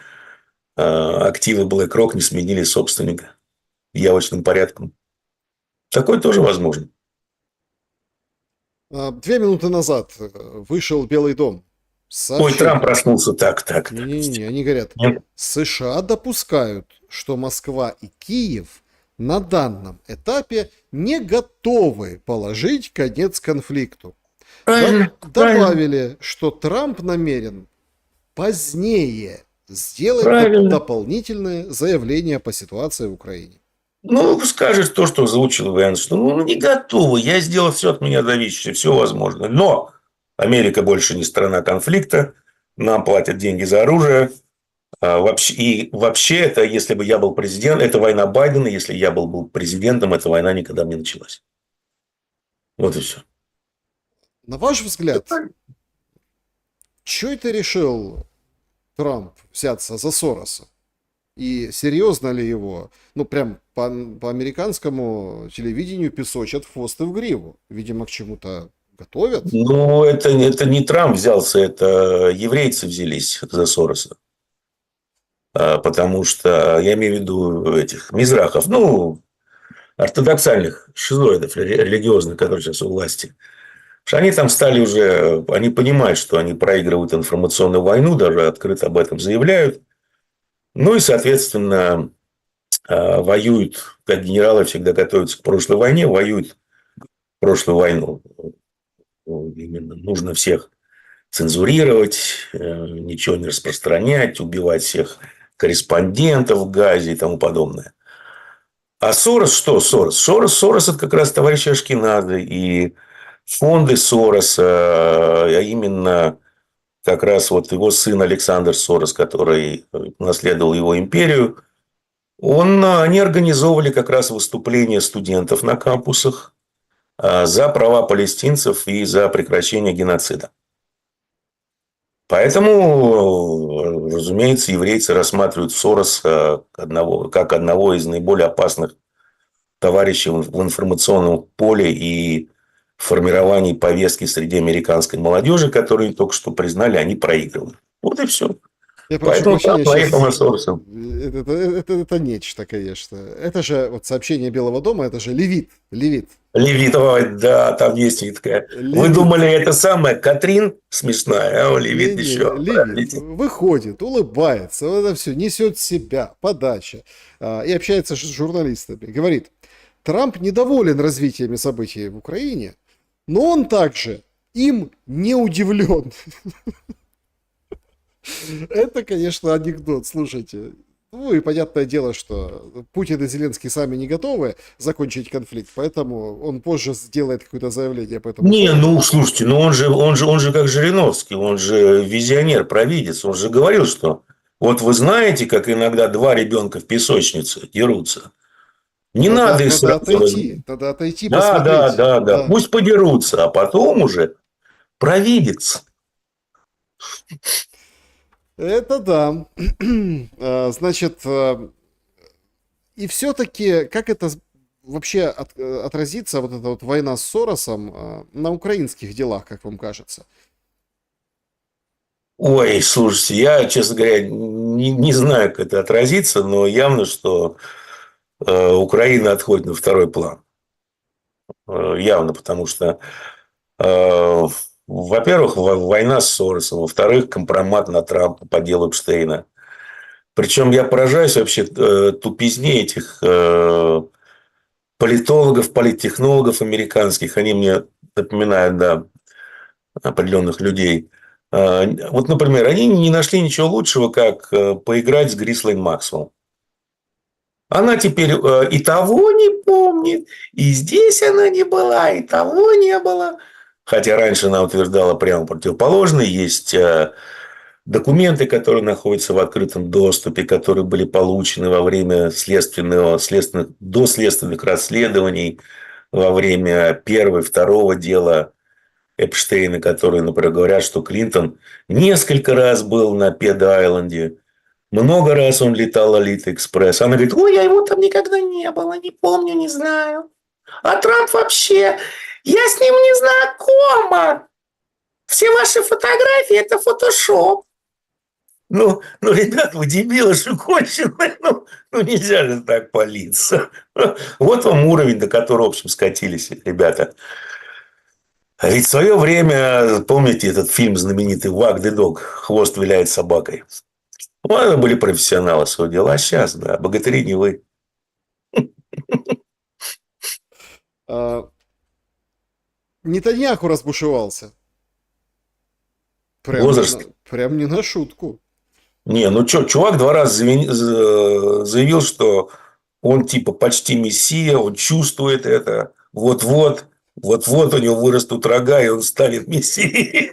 активы BlackRock не сменили собственника явочным порядком. Такое тоже возможно. 2 минуты назад вышел Белый дом с Ой, Трамп сообщением. проснулся. Так. Не-не-не, они говорят, Нет. США допускают, что Москва и Киев на данном этапе не готовы положить конец конфликту. Правильно. Добавили, что Трамп намерен позднее сделать Правильно. дополнительные заявления по ситуации в Украине. Ну, скажет то, что озвучил Вэнс, что не готовы, я сделал все от меня зависящее, все возможно. Но Америка больше не страна конфликта, нам платят деньги за оружие. Вообще это, если бы я был президентом, это война Байдена, если я был президентом, эта война никогда не началась. Вот и все. На ваш взгляд, что это решил Трамп взяться за Сороса? И серьезно ли его, прям по американскому телевидению песочат в хвост и в гриву? Видимо, к чему-то готовят. Ну, это не Трамп взялся, это еврейцы взялись за Сороса. Потому что, я имею в виду этих мизрахов, ортодоксальных шизоидов религиозных, которые сейчас у власти. Потому что они там стали уже, они понимают, что они проигрывают информационную войну, даже открыто об этом заявляют. Ну и, соответственно, воюют, как генералы всегда готовятся к прошлой войне, воюют прошлую войну. Именно нужно всех цензурировать, ничего не распространять, убивать всех корреспондентов в Газе и тому подобное. А Сорос что? Сорос это как раз товарищ Ашкеназы и фонды Сороса, а именно как раз вот его сын Александр Сорос, который наследовал его империю, они организовывали как раз выступления студентов на кампусах за права палестинцев и за прекращение геноцида. Поэтому, разумеется, еврейцы рассматривают Сороса как одного из наиболее опасных товарищей в информационном поле и формировании повестки среди американской молодежи, которые только что признали, они проигрывают. Вот и все. Я прошу Поэтому прощения, поехал на сейчас Сороса. это нечто, конечно. Это же вот сообщение Белого дома, это же левит. Левит, ой, да, там есть такая. Вы Левит. думали, это самая Катрин смешная, а Левит Не-не, еще. Левит выходит, улыбается, вот это все, несет себя, подача, и общается с журналистами. Говорит, Трамп недоволен развитиями событий в Украине, но он также им не удивлен. Это, конечно, анекдот, слушайте. Ну и понятное дело, что Путин и Зеленский сами не готовы закончить конфликт, поэтому он позже сделает какое-то заявление по этому Не, поводу. слушайте, он же как Жириновский, он же визионер, провидец, он же говорил, что вот вы знаете, как иногда два ребенка в песочнице дерутся. Не надо их сразу. Надо отойти, Да, посмотреть. Да. пусть подерутся, а потом уже провидец. Это да. Значит, и все-таки, как это вообще отразится, вот эта вот война с Соросом, на украинских делах, как вам кажется? Ой, слушайте, я, честно говоря, не знаю, как это отразится, но явно, что Украина отходит на второй план. Явно, потому что, во-первых, война с Соросом, во-вторых, компромат на Трампа по делу Эпштейна. Причем я поражаюсь вообще тупизне этих политологов, политтехнологов американских. Они мне напоминают, да, определенных людей. Вот, например, они не нашли ничего лучшего, как поиграть с Грислейн Максвелл. Она теперь и того не помнит, и здесь она не была, и того не было. Хотя раньше она утверждала прямо противоположное. Есть документы, которые находятся в открытом доступе, которые были получены во время доследственных расследований, во время первого и второго дела Эпштейна, которые, например, говорят, что Клинтон несколько раз был на Пед-Айленде, много раз он летал Алита-экспресс. Она говорит, ой, я его там никогда не было, не помню, не знаю. А Трамп вообще, я с ним не знакома. Все ваши фотографии – это фотошоп. Ну, ребят, вы дебилы, что конченые. Ну, нельзя же так палиться. Вот вам уровень, до которого, в общем, скатились ребята. А ведь в свое время, помните этот фильм знаменитый «Ваг де Дог», «Хвост виляет собакой». Ну, это были профессионалы своего дела. А сейчас, да, богатыри не вы. А, Нетаньяху разбушевался. Возраст. Прям не на шутку. Не, ну что, чувак 2 раза заявил, что он типа почти мессия, он чувствует это. Вот-вот у него вырастут рога, и он станет мессией.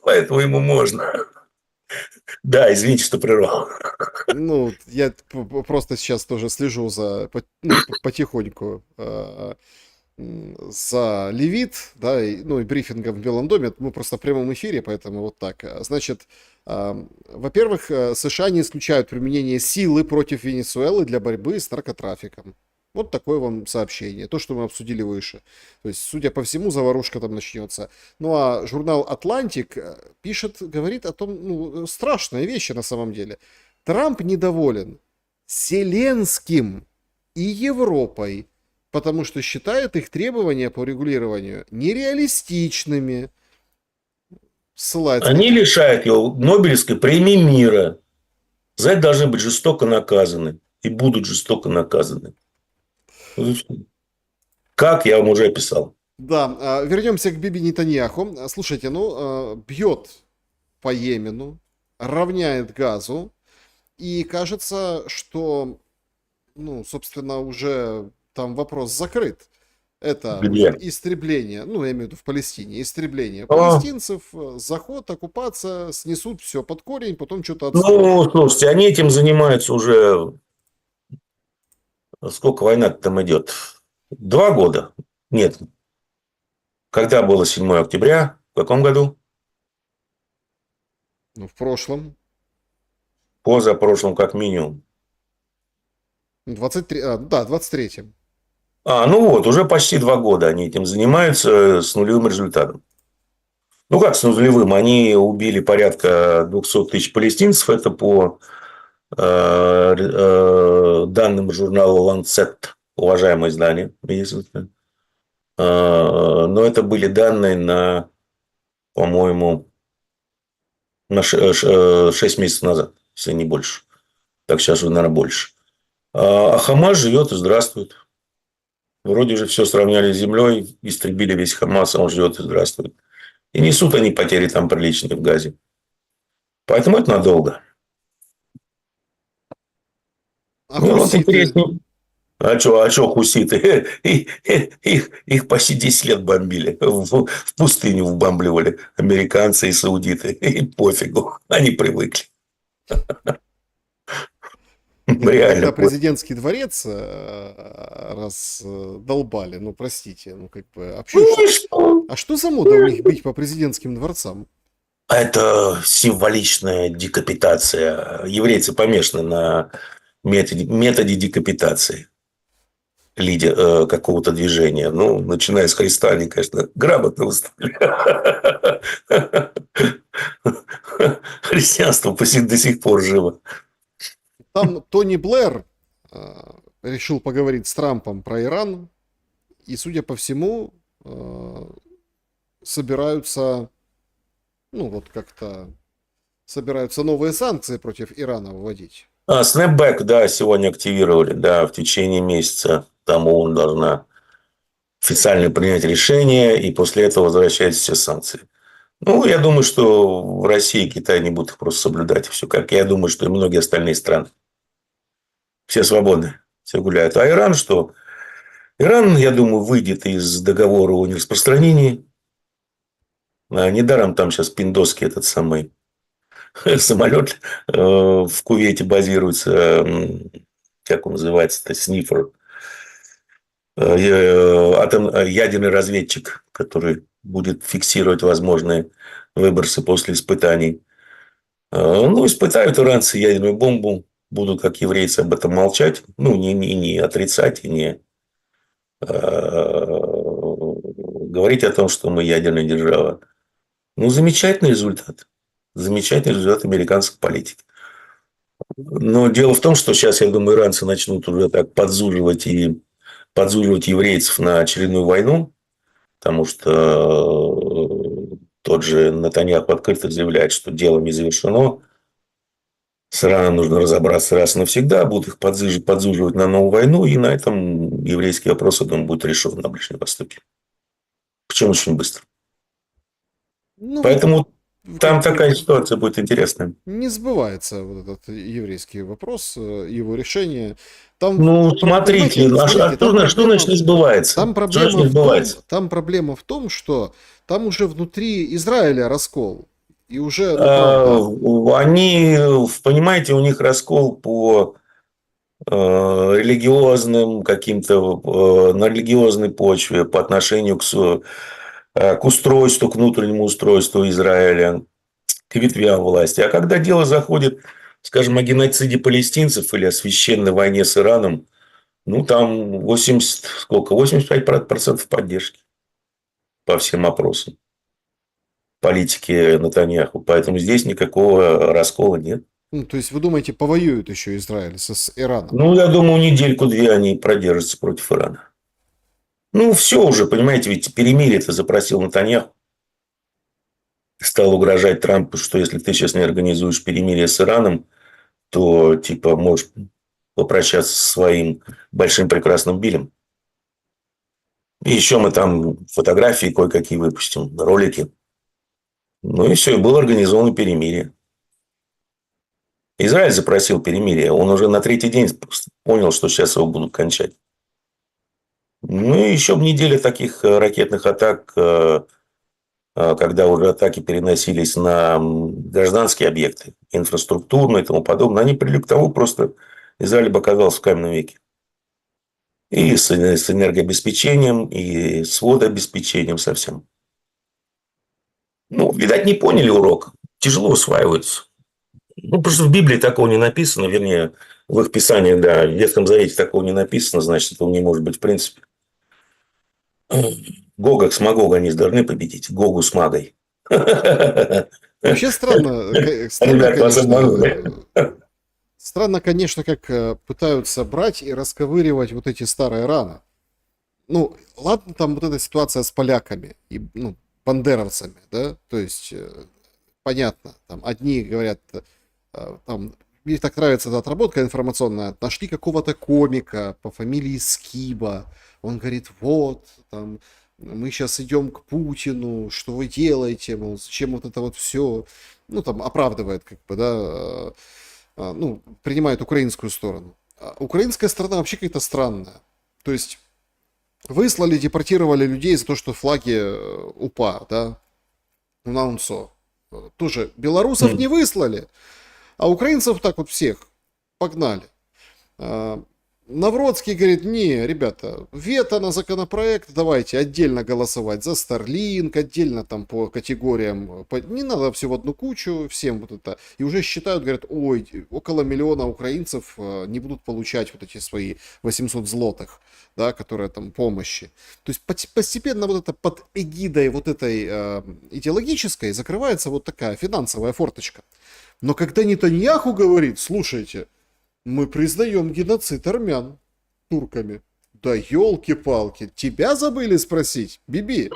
Поэтому ему можно. Да, извините, что прервал. Ну, я просто сейчас тоже слежу ну, потихоньку за Левит, да, ну и брифингом в Белом доме. Мы просто в прямом эфире, поэтому вот так. Значит, во-первых, США не исключают применение силы против Венесуэлы для борьбы с наркотрафиком. Вот такое вам сообщение, то, что мы обсудили выше. То есть, судя по всему, заварушка там начнется. Ну а журнал «Атлантик» пишет, говорит о том, ну, страшные вещи на самом деле. Трамп недоволен Зеленским и Европой, потому что считает их требования по регулированию нереалистичными. Ссылается на... Они лишают его Нобелевской премии мира. За это должны быть жестоко наказаны. И будут жестоко наказаны. Как я вам уже описал. Да, вернемся к Биби Нетаньяху. Слушайте, ну, бьет по Йемену, равняет Газу, и кажется, что, ну, собственно, уже там вопрос закрыт. Это Где? истребление, ну, я имею в виду в Палестине, истребление А, палестинцев, заход, оккупация, снесут все под корень, потом что-то отстроят. Ну, слушайте, они этим занимаются уже... Сколько война там идет? 2 года? Нет. Когда было 7 октября? В каком году? Ну, в прошлом, Позапрошлом, как минимум. 23, да, 23-м. Ну вот, уже почти 2 года они этим занимаются с нулевым результатом. Ну, как с нулевым? Они убили порядка 200 тысяч палестинцев. Это по данным журнала Lancet, уважаемое издание. Но это были данные на, по-моему, на 6 месяцев назад, если не больше. Так сейчас уже, наверное, больше. А Хамас живет и здравствует. Вроде же все сравняли с землей, истребили весь Хамас, а он живет и здравствует. И несут они потери там приличные в Газе. Поэтому это надолго. А Ну, вот хуситы? интереснее. А чё хуситы? Их почти 10 лет бомбили. В пустыню вбомбливали американцы и саудиты. И пофигу. Они привыкли. Не, ну когда Реально. президентский дворец раздолбали, ну простите, ну как бы, Ну и что? а что за мода у них бить по президентским дворцам? Это символичная декапитация. Еврейцы помешаны на методе декапитации какого-то движения. Ну, начиная с Христа, они, конечно, грамотно выступили. Христианство до сих пор живо. Там Тони Блэр решил поговорить с Трампом про Иран, и, судя по всему, собираются, ну вот как-то, собираются новые санкции против Ирана вводить. Снэпбэк, да, сегодня активировали, да, в течение месяца. Там ООН должна официально принять решение, и после этого возвращаются все санкции. Ну, я думаю, что в России и Китае не будут их просто соблюдать. Все как я думаю, что и многие остальные страны. Все свободны, все гуляют. А Иран что? Иран, я думаю, выйдет из договора о нераспространении. Недаром там сейчас пиндосский этот самый самолет в Кувейте базируется. Как он называется-то? Снифер. Ядерный разведчик, который будет фиксировать возможные выбросы после испытаний. Ну, испытают иранцы ядерную бомбу, будут, как еврейцы, об этом молчать, ну, не отрицать и не говорить о том, что мы ядерная держава. Ну, замечательный результат. замечательный результат американской политики. Но дело в том, что сейчас, я думаю, иранцы начнут уже так подзуживать еврейцев на очередную войну, потому что тот же Нетаньяху открыто заявляет, что дело не завершено, с Ираном нужно разобраться раз и навсегда, будут их подзуживать на новую войну, и на этом еврейский вопрос, я думаю, будет решен на Ближнем Востоке. Причем очень быстро. Ну, вот Поэтому как там бы такая ситуация будет интересная. не сбывается вот этот еврейский вопрос, его решение. Там, Ну, смотрите, понимаете, смотрите, что значит не сбывается? Что значит не сбывается? там проблема в том, что там уже внутри Израиля раскол. И уже, ну, правда, Они, понимаете, у них раскол по религиозным каким-то, на религиозной почве по отношению к устройству, к внутреннему устройству Израиля, к ветвям власти. А когда дело заходит, скажем, о геноциде палестинцев или о священной войне с Ираном, ну, там 85% поддержки по всем опросам политики Нетаньяху. Поэтому здесь никакого раскола нет. ну, то есть вы думаете, повоюют еще Израиль с Ираном? Ну, я думаю, недельку-две они продержатся против Ирана. Ну, все уже, понимаете, ведь перемирие-то запросил Нетаньяху. Стал угрожать Трампу, что если ты сейчас не организуешь перемирие с Ираном, то, типа, можешь попрощаться со своим большим прекрасным Биллем. И еще мы там фотографии кое-какие выпустим, ролики. Ну, и все, и было организовано перемирие. Израиль запросил перемирие. Он уже на третий день понял, что сейчас его будут кончать. Ну, и еще в неделю таких ракетных атак, когда уже атаки переносились на гражданские объекты, инфраструктурные и тому подобное, они привели к тому, просто Израиль бы оказался в каменном веке. И с энергообеспечением, и с водообеспечением совсем. Ну, видать, не поняли урок. Тяжело усваивается. Ну, просто в Библии такого не написано, вернее, в их писании, да, в Ветхом Завете такого не написано, значит, этого не может быть в принципе. Гога с Магога они должны победить. Гогу с Магой. Вообще странно, Ребят, вас обманули. странно, конечно, как пытаются брать и расковыривать вот эти старые раны. Ну, ладно, там вот эта ситуация с поляками и, ну, бандеровцами, да, то есть, понятно, там одни говорят, там, мне так нравится эта отработка информационная, нашли какого-то комика по фамилии Скиба, он говорит, вот, там, мы сейчас идем к Путину, что вы делаете, мол, зачем вот это вот все, ну, там, оправдывает, как бы, да, ну, принимает украинскую сторону. А украинская сторона вообще какая-то странная, то есть выслали, депортировали людей за то, что флаги УПА, да, на УНСО. Тоже белорусов не выслали, а украинцев так вот всех погнали. Навродский говорит, не, ребята, вето на законопроект, давайте отдельно голосовать за Starlink, отдельно там по категориям, не надо все в одну кучу, всем вот это. И уже считают, говорят, ой, около миллиона украинцев не будут получать вот эти свои 800 злотых, да, которые там помощи. То есть постепенно вот это под эгидой вот этой идеологической закрывается вот такая финансовая форточка. Но когда Нетаньяху говорит, слушайте, мы признаем геноцид армян турками. Да елки-палки, тебя забыли спросить, Биби?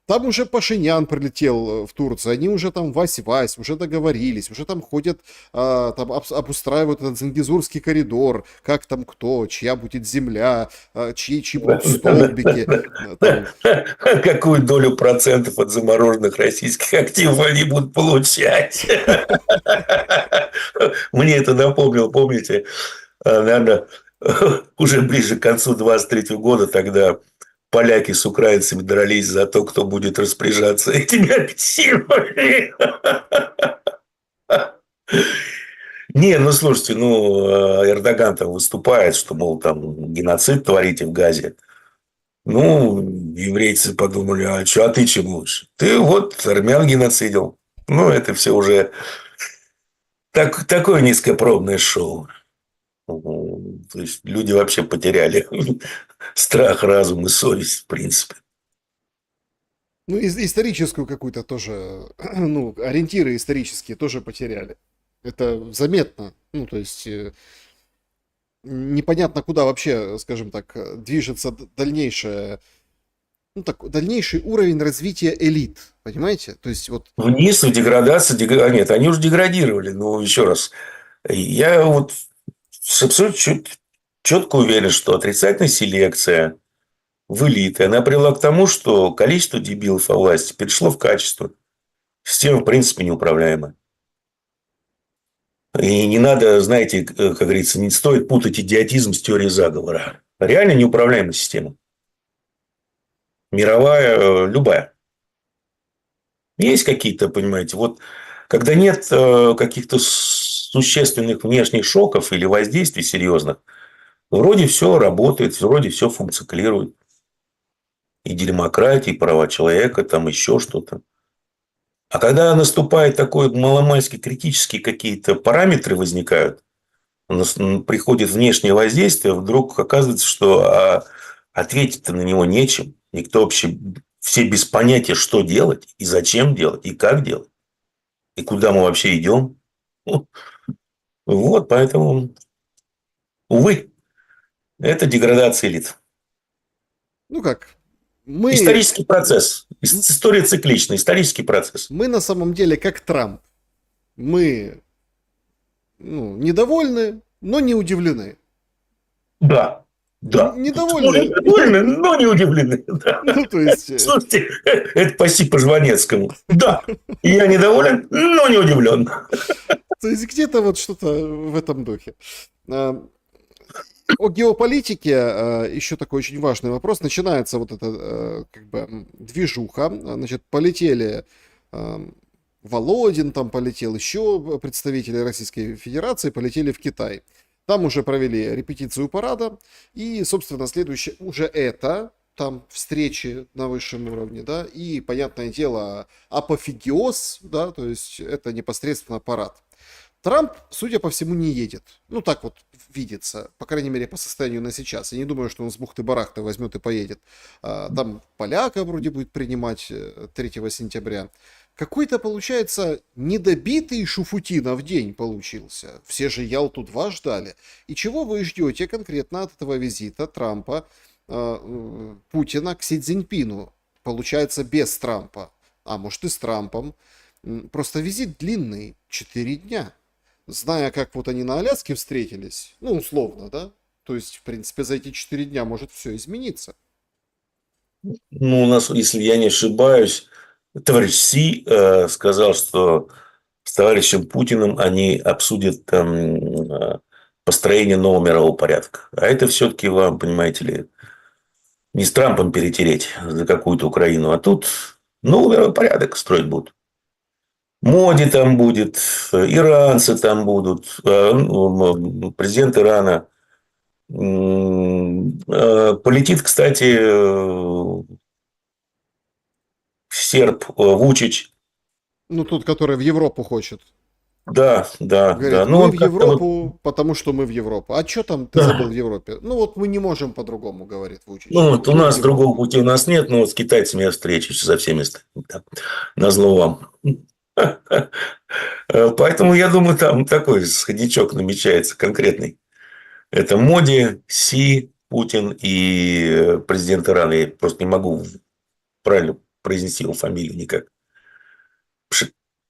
Там уже Пашинян прилетел в Турцию, они уже там вась-вась, уже договорились, уже там ходят, там обустраивают этот Зангезурский коридор, как там кто, чья будет земля, чьи будут столбики. Там. Какую долю процентов от замороженных российских активов они будут получать? Мне это напомнил, помните, наверное, уже ближе к концу 23 года, тогда поляки с украинцами дрались за то, кто будет распоряжаться этими активами. Не, ну слушайте, ну Эрдоган там выступает, что, мол, там геноцид творите в Газе. Ну, еврейцы подумали, а что, а ты чем лучше? Ты вот армян геноцидил. Ну, это все уже такое низкопробное шоу. То есть люди вообще потеряли страх, разум и совесть, в принципе. Ну, историческую какую-то тоже, ну, ориентиры исторические тоже потеряли. Это заметно. Ну, то есть непонятно, куда вообще, скажем так, движется дальнейшее, ну, так, дальнейший уровень развития элит. Понимаете? То есть вот, Вниз, в деградацию, нет, они уже деградировали. Ну, еще раз, я вот абсолютно четко уверен, что отрицательная селекция в элиты, она привела к тому, что количество дебилов во власти перешло в качество. Система, в принципе, неуправляемая. И не надо, знаете, как говорится, не стоит путать идиотизм с теорией заговора. Реально неуправляемая система. Мировая, любая. Есть какие-то, понимаете, вот когда нет каких-то существенных внешних шоков или воздействий серьезных, вроде все работает, вроде все функционирует. И демократия, и права человека, там еще что-то. А когда наступает такой маломальски критические какие-то параметры возникают, приходит внешнее воздействие, вдруг оказывается, что ответить-то на него нечем. Никто вообще, все без понятия, что делать, и зачем делать, и как делать, и куда мы вообще идем. Ну, вот, поэтому, увы, это деградация элит. ну как, мы, Исторический процесс. История циклична. Исторический процесс. мы на самом деле как Трамп. Мы, ну, недовольны, но не удивлены. Да. Да. Недовольны, Довольны, но не удивлены. Да. ну, то есть, Слушайте, это почти по Жванецкому. Да. Я недоволен, но не удивлен. то есть где-то вот что-то в этом духе. А, о геополитике еще такой очень важный вопрос. Начинается вот эта как бы движуха. Значит, полетели Володин, там полетел еще представители Российской Федерации, полетели в Китай. Там уже провели репетицию парада. И, собственно, следующее уже это, там встречи на высшем уровне, да, и, понятное дело, апофигеоз, да, то есть это непосредственно парад. Трамп, судя по всему, не едет. Ну, так вот видится, по крайней мере, по состоянию на сейчас. Я не думаю, что он с бухты-барахты возьмет и поедет. Там поляка вроде будет принимать 3 сентября. Какой-то, получается, недобитый Шуфутинов день получился. Все же Ялту-2 ждали. И чего вы ждете конкретно от этого визита Трампа, Путина к Си Цзиньпину? Получается, без Трампа. А может и с Трампом. Просто визит длинный, 4 дня. Зная, как вот они на Аляске встретились, ну, условно, да? То есть, в принципе, за эти 4 дня может все измениться. Ну, у нас, если я не ошибаюсь, товарищ Си сказал, что с товарищем Путиным они обсудят построение нового мирового порядка. А это все-таки вам, понимаете ли, не с Трампом перетереть за какую-то Украину, а тут новый мировой порядок строить будут. Моди там будет, иранцы там будут, президент Ирана. Полетит, кстати, серб Вучич. Ну, тот, который в Европу хочет. Да, да, да. Говорит, Ну, мы он в как-то вот... Европу, потому что мы в Европу. А что там ты забыл в Да. Европе? Ну, вот мы не можем по-другому, говорит Вучич. Ну, Вот вот у мы в нас Европе. другого пути у нас нет, но вот с китайцами я встречусь со всеми остальными. Да. Назло вам. Поэтому, я думаю, там такой сходнячок намечается конкретный. Это Моди, Си, Путин и президент Ирана. Я просто не могу правильно произнести его фамилию никак.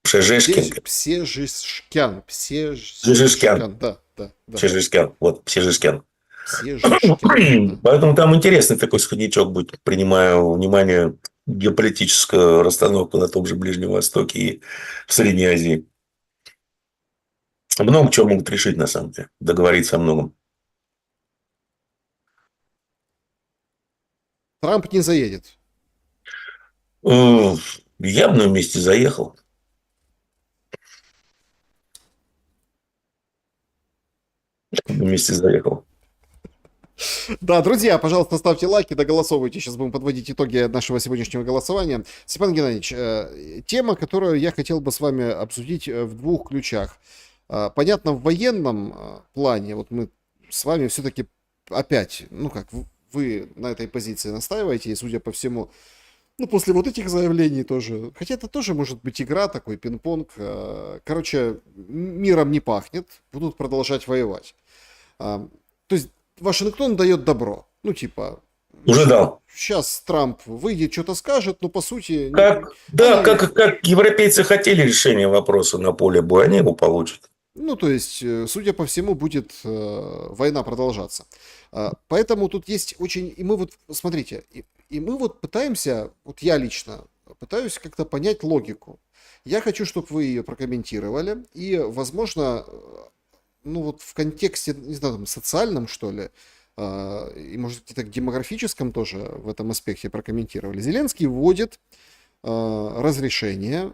Пшежешкин. Псежишкян. Пшежешкян. Псежишкян, да, да, да. Пшежешкян. Вот, Пшежешкян. Псежишкян, да. Поэтому там интересный такой сходнячок будет, принимая во внимание геополитическую расстановку на том же Ближнем Востоке и в Средней Азии. Много чего могут решить, на самом деле. Договориться о многом. Трамп не заедет. Я бы на месте заехал. На месте заехал. Да, друзья, пожалуйста, ставьте лайки, доголосовывайте. Сейчас будем подводить итоги нашего сегодняшнего голосования. Степан Геннадьевич, тема, которую я хотел бы с вами обсудить в двух ключах. Понятно, в военном плане, вот мы с вами все-таки опять, ну как, вы на этой позиции настаиваете, и, судя по всему, Ну, после вот этих заявлений тоже. Хотя это тоже может быть игра, такой пинг-понг. Короче, миром не пахнет, будут продолжать воевать. То есть Вашингтон дает добро. Ну, типа, Уже дал. сейчас Трамп выйдет, что-то скажет, но по сути Как, да, они, как европейцы хотели решения вопроса на поле боя, они его получат. ну, то есть, судя по всему, будет война продолжаться. Поэтому тут есть очень... И мы вот, смотрите, и мы вот пытаемся, вот я лично пытаюсь как-то понять логику. Я хочу, чтобы вы ее прокомментировали, и, возможно, ну вот в контексте, не знаю, там, социальном, что ли, и, может, где-то демографическом тоже в этом аспекте прокомментировали. Зеленский вводит разрешение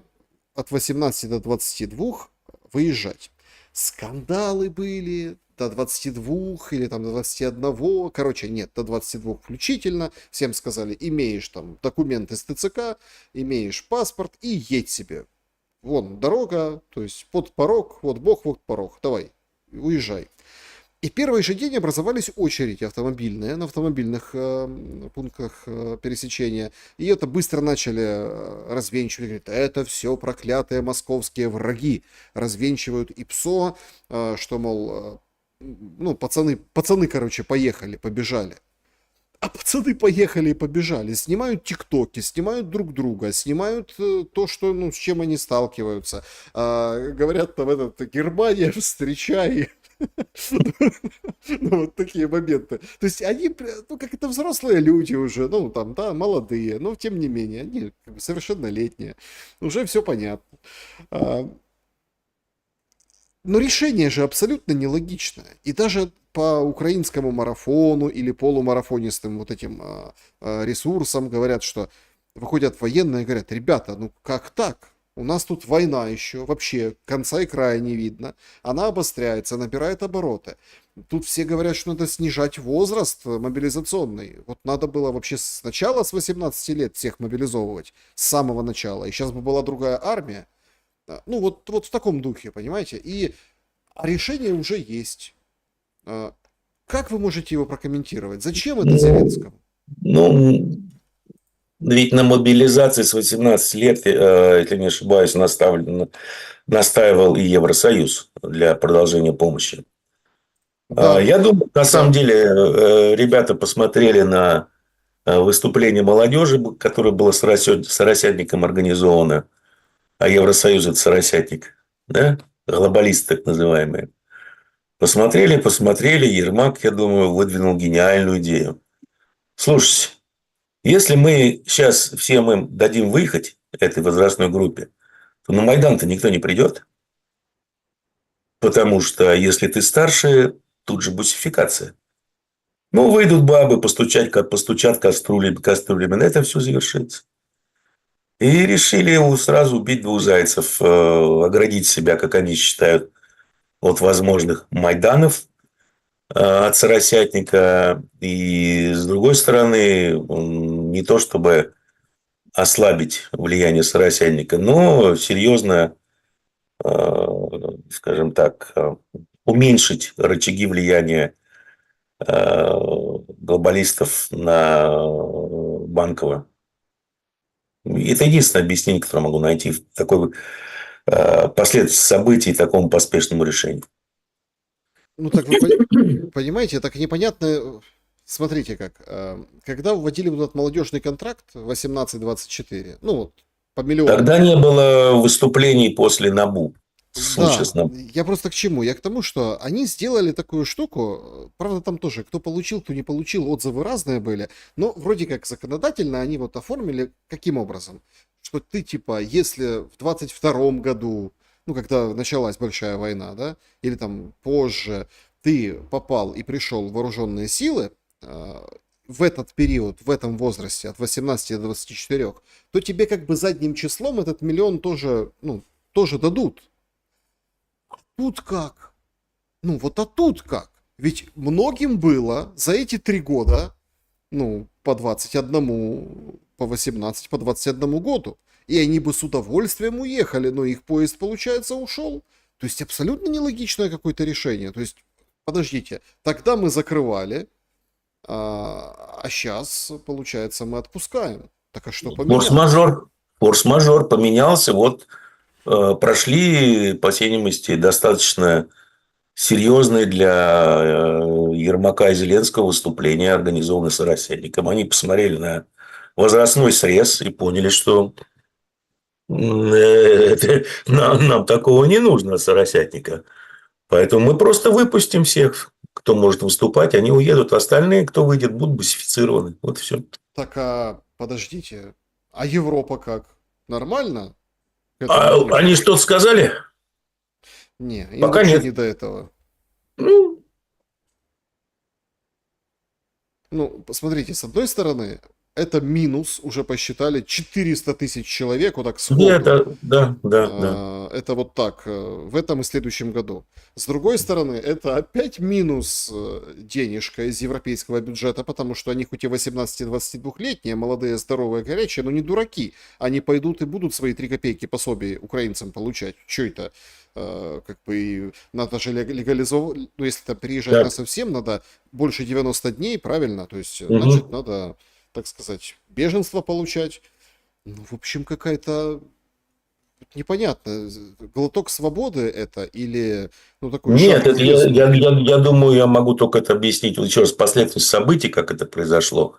от 18 до 22 выезжать. Скандалы были до 22 или там до 21. Короче, нет, до 22 включительно. Всем сказали, имеешь там документ из ТЦК, имеешь паспорт и едь себе. Вон дорога, то есть под порог, вот бог, вот порог, давай, уезжай. И первый же день образовались очереди автомобильные на автомобильных пунктах пересечения. И это быстро начали развенчивать. Говорят, это все проклятые московские враги. Развенчивают ИПСО, что, мол, ну, пацаны, короче, поехали, побежали. А пацаны поехали и побежали. Снимают тиктоки, снимают друг друга, снимают то, что, ну, с чем они сталкиваются. Говорят, там, Германия, встречай. Ну, вот такие моменты. То есть они, ну, как это взрослые люди уже, ну, там, да, молодые, но тем не менее, они как бы совершеннолетние. Уже все понятно. А, Но решение же абсолютно нелогичное. И даже по украинскому марафону или полумарафонистым вот этим ресурсам говорят, что выходят военные и говорят, ребята, ну как так? У нас тут война еще, вообще конца и края не видно. Она обостряется, набирает обороты. Тут все говорят, что надо снижать возраст мобилизационный. Вот надо было вообще сначала с 18 лет всех мобилизовывать, с самого начала. И сейчас бы была другая армия. Ну вот в таком духе, понимаете? И решение уже есть. Как вы можете его прокомментировать? Зачем это Ну, Зеленскому? ну, ведь на мобилизации с 18 лет, если не ошибаюсь, настаивал и Евросоюз для продолжения помощи. Да, Я думаю, на самом да. деле, ребята посмотрели на выступление молодежи, которое было с Рассядником организовано, а Евросоюз – это соросятник, да? Глобалисты так называемые. Посмотрели, Ермак, я думаю, выдвинул гениальную идею. Слушайте, если мы сейчас всем им дадим выехать, этой возрастной группе, то на Майдан-то никто не придет. Потому что если ты старше, тут же бусификация. Ну, выйдут бабы, постучат кастрюлями, на этом все завершится. И решили сразу убить двух зайцев, оградить себя, как они считают, от возможных майданов от Соросятника. И с другой стороны, не то чтобы ослабить влияние Соросятника, но серьезно, скажем так, уменьшить рычаги влияния глобалистов на Банково. Это единственное объяснение, которое могу найти в такой последствии событий такому поспешному решению. Ну так вы понимаете, так непонятно. Смотрите как. Когда вводили вот этот молодежный контракт 18-24, ну вот по миллиону. Тогда не было выступлений после НАБУ. Случая с Да, НАБУ. я просто к чему? Я к тому, что они сделали такую штуку, правда там тоже, кто получил, кто не получил, отзывы разные были, но вроде как законодательно они вот оформили каким образом? Что ты типа, если в 22-м году, ну когда началась большая война, да, или там позже, ты попал и пришел в вооруженные силы, в этот период, в этом возрасте, от 18 до 24, то тебе как бы задним числом этот миллион тоже, ну, тоже дадут. Тут как? Ну вот а тут как? Ведь многим было за эти 3 года, ну, по 21, по 18, по 21 году. И они бы с удовольствием уехали, но их поезд, получается, ушел. То есть абсолютно нелогичное какое-то решение. То есть, подождите, тогда мы закрывали, а сейчас, получается, мы отпускаем. Так а что поменялось? Форс-мажор. Форс-мажор поменялся. Вот прошли, по всей видимости, достаточно серьезные для Ермака и Зеленского выступления, организованные с Россельником. Они посмотрели на возрастной срез и поняли, что нам такого не нужно, Соросятника. Поэтому мы просто выпустим всех, кто может выступать, они уедут, остальные, кто выйдет, будут басифицированы. Вот и все. Так, а подождите, а Европа как? Нормально к этому А они относится? что-то сказали? Не, им Пока вообще нет. не до этого. Ну, Ну, посмотрите, с одной стороны, это минус, уже посчитали, 400 тысяч человек, вот так сходу. это, да, да, да. Это вот так, в этом и следующем году. С другой стороны, это опять минус денежка из европейского бюджета, потому что они хоть и 18-22-летние, молодые, здоровые, горячие, но не дураки. Они пойдут и будут свои 3 копейки пособия украинцам получать. Что это? Как бы надо же легализовать, ну если там переезжать на Так. совсем, надо больше 90 дней, правильно? То есть, значит, Мгм. надо, так сказать, беженство получать. Ну, в общем, какая-то непонятно, глоток свободы это или, ну, такой Нет, шаг в это бездну? я думаю, я могу только это объяснить вот еще раз последовательность событий, как это произошло.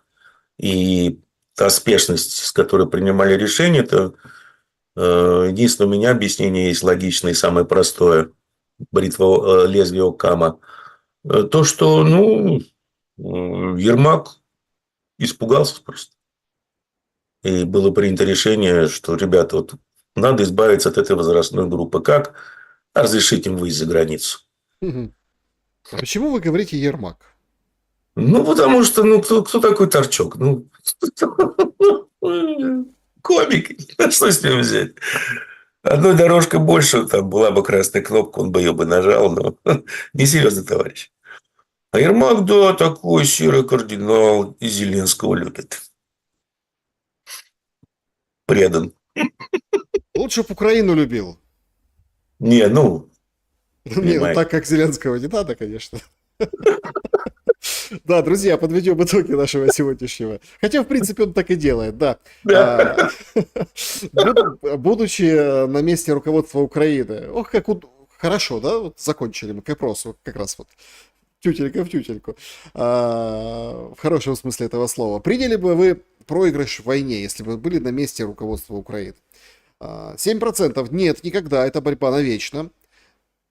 И та спешность, с которой принимали решение, это единственное у меня объяснение есть логичное и самое простое. Бритва лезвия Окама. То, что, ну, Ермак испугался просто. И было принято решение, что, ребята, вот надо избавиться от этой возрастной группы. Как? Разрешить им выезд за границу. Мгм. А почему вы говорите Ермак? Ну, потому что, ну, кто такой Торчок? Ну, комик. Что с ним взять? Одной дорожкой больше, там была бы красная кнопка, он бы ее бы нажал, но несерьезный товарищ. А Ермак, да, такой серый кардинал, и Зеленского любит. Предан. Лучше бы Украину любил. Не, ну, Не, ну понимаете. так как Зеленского не надо, конечно. Да, друзья, подведем итоги нашего сегодняшнего. Хотя, в принципе, он так и делает, да. Да. Будучи на месте руководства Украины, ох, как хорошо, да, вот закончили мы к вопросу, как раз вот тютелька в тютельку, в хорошем смысле этого слова. Приняли бы вы проигрыш в войне, если бы были на месте руководства Украины? 7% нет, никогда, это борьба навечно.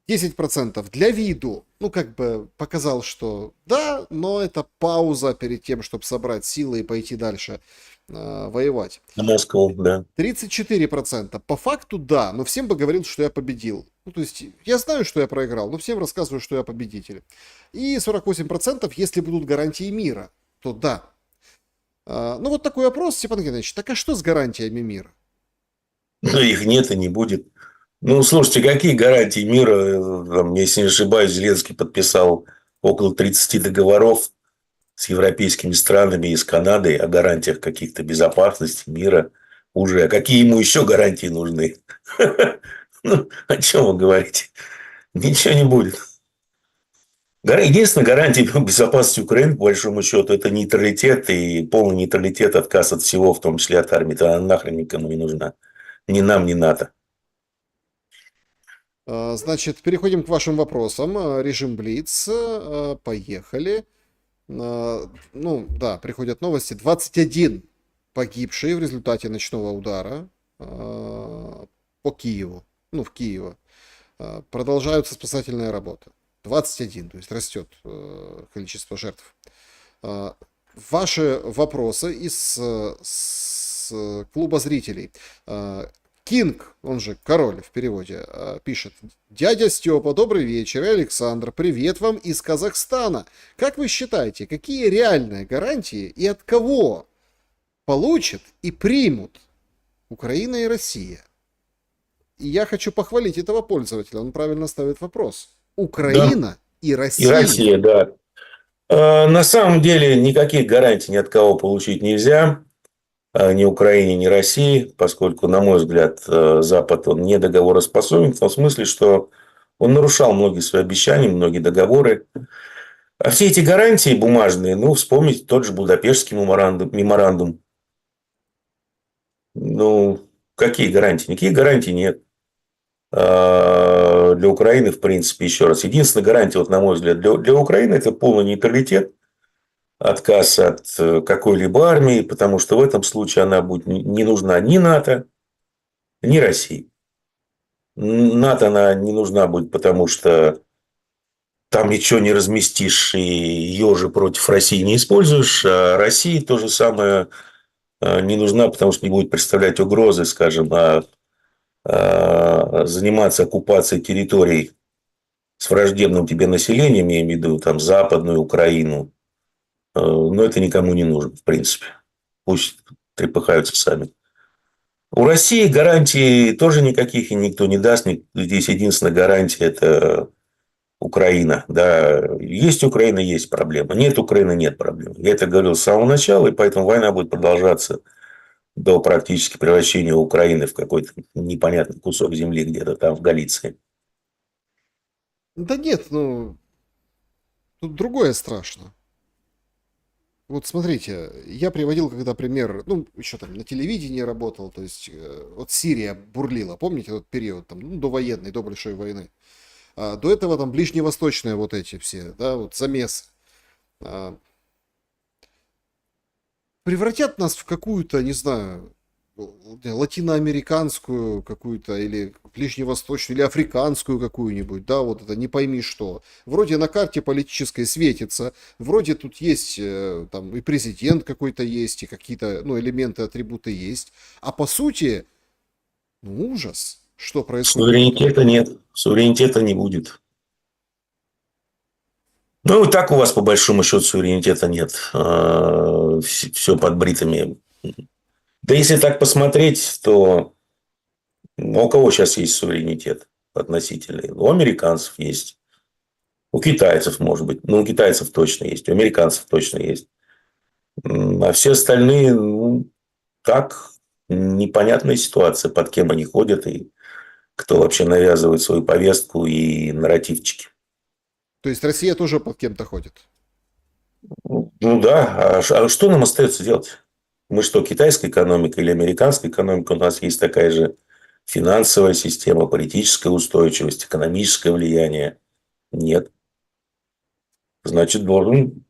10% для виду, ну, как бы показал, что да, но это пауза перед тем, чтобы собрать силы и пойти дальше воевать. На Москву, да. 34% по факту да, но всем бы говорил, что я победил. Ну, то есть я знаю, что я проиграл, но всем рассказываю, что я победитель. И 48% если будут гарантии мира, то да. Ну, вот такой вопрос, Степан Геннадьевич, так а что с гарантиями мира? Но их нет и не будет. Ну, слушайте, какие гарантии мира? Там, если не ошибаюсь, Зеленский подписал около 30 договоров с европейскими странами и с Канадой о гарантиях каких-то безопасности, мира уже. А какие ему еще гарантии нужны? Ну, о чем вы говорите? Ничего не будет. Единственная гарантия безопасности Украины, по большому счету, это нейтралитет и полный нейтралитет, отказ от всего, в том числе от армии. Она нахрен никому не нужна. Ни нам, ни НАТО. Значит, переходим к вашим вопросам. Режим Блиц. Поехали. Ну, да, приходят новости. 21 погибшие в результате ночного удара по Киеву. Ну, в Киево. Продолжаются спасательные работы. 21, то есть растет количество жертв. Ваши вопросы с клуба зрителей. Кинг, он же король в переводе, пишет: «Дядя Степа, добрый вечер, Александр, привет вам из Казахстана. Как вы считаете, какие реальные гарантии и от кого получат и примут Украина и Россия?» И я хочу похвалить этого пользователя, он правильно ставит вопрос. Да. Украина и И Россия. Россия, да. На самом деле никаких гарантий ни от кого получить нельзя. Ни Украине, ни России, поскольку, на мой взгляд, Запад он не договороспособен, в том смысле, что он нарушал многие свои обещания, многие договоры. А все эти гарантии бумажные, ну, вспомните тот же Будапештский меморандум. Ну, какие гарантии? Никаких гарантий нет. Для Украины, в принципе, еще раз. Единственная гарантия, вот, на мой взгляд, для Украины это полный нейтралитет, отказ от какой-либо армии, потому что в этом случае она будет не нужна ни НАТО, ни России. НАТО она не нужна будет, потому что там ничего не разместишь, и ее же против России не используешь. А России то же самое не нужна, потому что не будет представлять угрозы, скажем, заниматься оккупацией территорий с враждебным тебе населением, я имею в виду там Западную Украину, но это никому не нужно, в принципе. Пусть трепыхаются сами. У России гарантий тоже никаких и никто не даст. Здесь единственная гарантия – это Украина. Да, есть Украина, есть проблема. Нет Украины, нет проблем. Я это говорил с самого начала, и поэтому война будет продолжаться до практически превращения Украины в какой-то непонятный кусок земли где-то там в Галиции. Да нет, ну, тут другое страшно. Вот смотрите, я приводил когда пример, ну, еще там на телевидении работал, то есть вот Сирия бурлила, помните тот период, там, ну, довоенный, до большой войны. А до этого там ближневосточные вот эти все, да, вот замесы. А, превратят нас в какую-то, не знаю, латиноамериканскую какую-то, или ближневосточную, или африканскую какую-нибудь, да, вот это не пойми что. Вроде на карте политической светится, вроде тут есть там и президент какой-то есть, и какие-то, ну, элементы, атрибуты есть. А по сути, ну, ужас, что происходит вокруг. Суверенитета нет. Суверенитета не будет. Ну, и так у вас, по большому счету, суверенитета нет. Все под бритами. Да если так посмотреть, то у кого сейчас есть суверенитет относительный? У американцев есть. У китайцев, может быть. Ну, у китайцев точно есть. У американцев точно есть. А все остальные, ну, так, непонятная ситуация, под кем они ходят и кто вообще навязывает свою повестку и нарративчики. То есть Россия тоже под кем-то ходит. Ну да, а что нам остается делать? Мы что, китайская экономика или американская экономика? У нас есть такая же финансовая система, политическая устойчивость, экономическое влияние. Нет. Значит, должен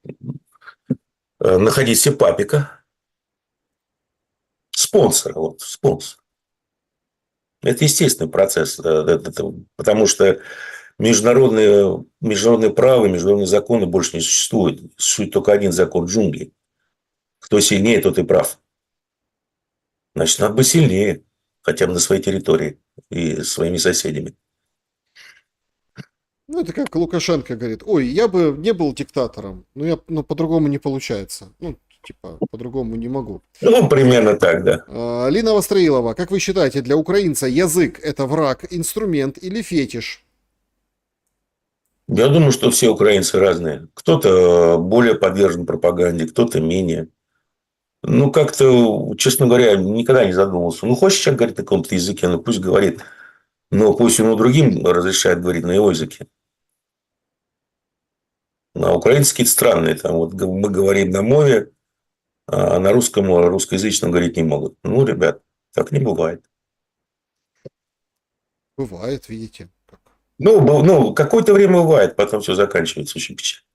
находить себе папика, спонсора. Вот, спонсор. Это естественный процесс. Потому что международное право, международные законы больше не существует. Существует только один закон джунглей. Кто сильнее, тот и прав. Значит, надо быть сильнее. Хотя бы на своей территории и своими соседями. Ну, это как Лукашенко говорит, ой, я бы не был диктатором, но по-другому не получается. Ну, типа, по-другому не могу. Ну, примерно так, да. Лина Востроилова, как вы считаете, для украинца язык это враг, инструмент или фетиш? Я думаю, что все украинцы разные. Кто-то более подвержен пропаганде, кто-то менее. Ну, как-то, честно говоря, никогда не задумывался. Ну, хочет человек говорить на каком-то языке, ну, пусть говорит. Но пусть ему другим разрешают говорить на его языке. На украинский странные. Там, вот мы говорим на мове, а на русском, русскоязычном говорить не могут. Ну, ребят, так не бывает. Бывает, видите. Как. Ну, какое-то время бывает, потом все заканчивается очень печально.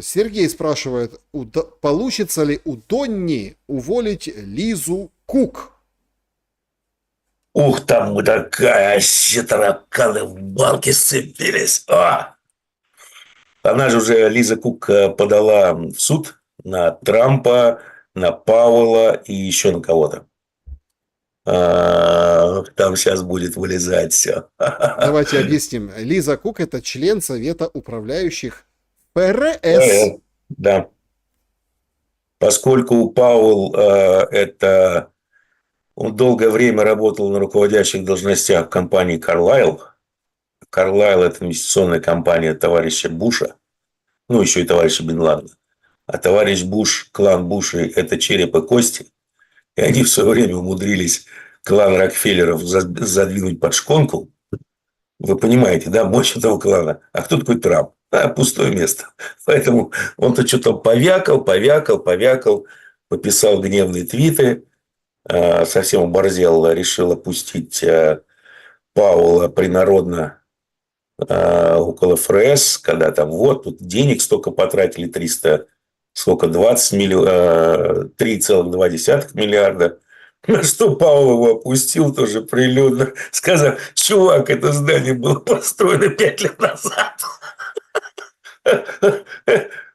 Сергей спрашивает, получится ли у Донни уволить Лизу Кук? Ух, там мы такая, все тараканы в банке сцепились. Она же уже, Лиза Кук, подала в суд на Трампа, на Пауэлла и еще на кого-то. Там сейчас будет вылезать все. Давайте объясним. Лиза Кук это член Совета управляющих ФРС. Да. Поскольку Пауэлл это... Он долгое время работал на руководящих должностях в компании Carlyle. Carlyle – это инвестиционная компания товарища Буша. Ну, еще и товарища Бен Ладена. А товарищ Буш, клан Бушей – это череп и кости. И они в свое время умудрились клан Рокфеллеров задвинуть под шконку. Вы понимаете, да, мощь этого клана. А кто такой Трамп? Пустое место. Поэтому он-то что-то повякал, пописал гневные твиты. совсем оборзел, решил опустить Пауэлла принародно около ФРС, когда там вот тут денег столько потратили, 300, сколько, 20 миллионов, 3,2 миллиарда. На что Пауэлл его опустил тоже прилюдно, сказав: чувак, это здание было построено 5 лет назад.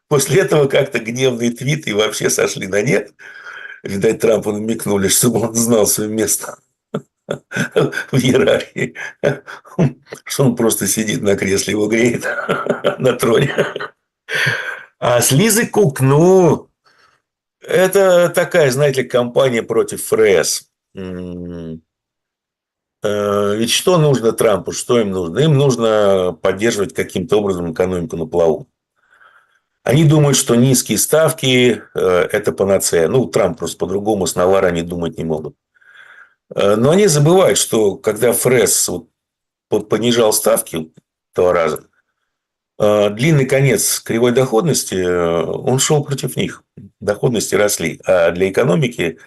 После этого как-то гневные твиты вообще сошли на нет. Видать, Трампу намекнули, чтобы он знал свое место в иерархии. Что он просто сидит на кресле, его греет на троне. А с Лизой Кук, ну, это такая, знаете ли, кампания против ФРС. Ведь что нужно Трампу? Что им нужно? Им нужно поддерживать каким-то образом экономику на плаву. Они думают, что низкие ставки – это панацея. Ну, Трамп просто по-другому, с навара они думать не могут. Но они забывают, что когда ФРС понижал ставки 2 раза, длинный конец кривой доходности, он шел против них. Доходности росли. А для экономики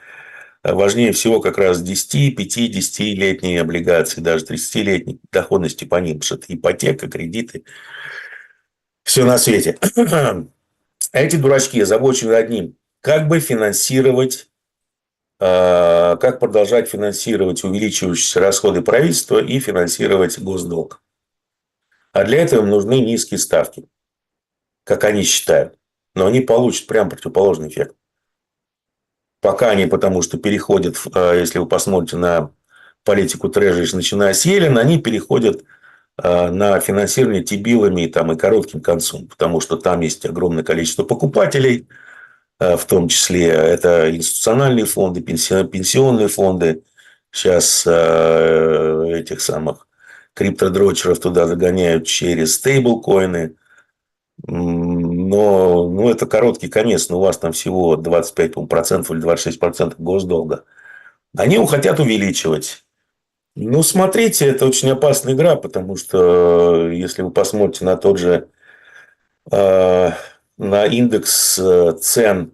важнее всего как раз 10, 5, 10-летние облигации, даже 30-летние доходности по ним. Потому что это ипотека, кредиты, все на свете. А эти дурачки озабочены одним: как бы финансировать, как продолжать финансировать увеличивающиеся расходы правительства и финансировать госдолг. А для этого им нужны низкие ставки, как они считают. Но они получат прям противоположный эффект. Пока они, потому что переходят, если вы посмотрите на политику Трежерис, начиная с Йеллена, они переходят на финансирование T-билами там, и коротким концом. Потому что там есть огромное количество покупателей, в том числе это институциональные фонды, пенсионные фонды. Сейчас этих самых криптодрочеров туда загоняют через стейблкоины. Но ну, это короткий конец. Но у вас там всего 25% или 26% госдолга. Они его хотят увеличивать. Ну, смотрите, это очень опасная игра, потому что если вы посмотрите на тот же на индекс цен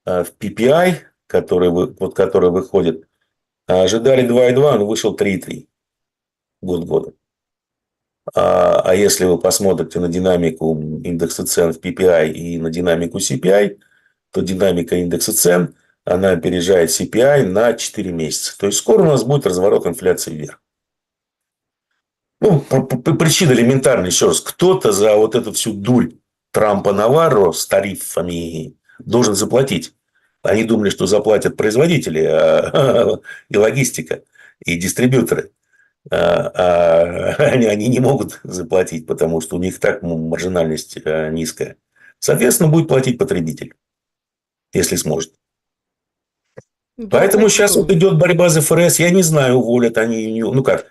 в PPI, который выходит, ожидали 2,2, он вышел 3,3 год года. А если вы посмотрите на динамику индекса цен в PPI и на динамику CPI, то динамика индекса цен, она опережает CPI на 4 месяца. То есть, скоро у нас будет разворот инфляции вверх. Ну, причина элементарная, еще раз. Кто-то за вот эту всю дурь Трампа Наварро с тарифами должен заплатить. Они думали, что заплатят производители и логистика, и дистрибьюторы. Они не могут заплатить, потому что у них так маржинальность низкая. Соответственно, будет платить потребитель, если сможет. Да, Поэтому сейчас просто... вот идет борьба за ФРС. Я не знаю, уволят они ее. Ну как,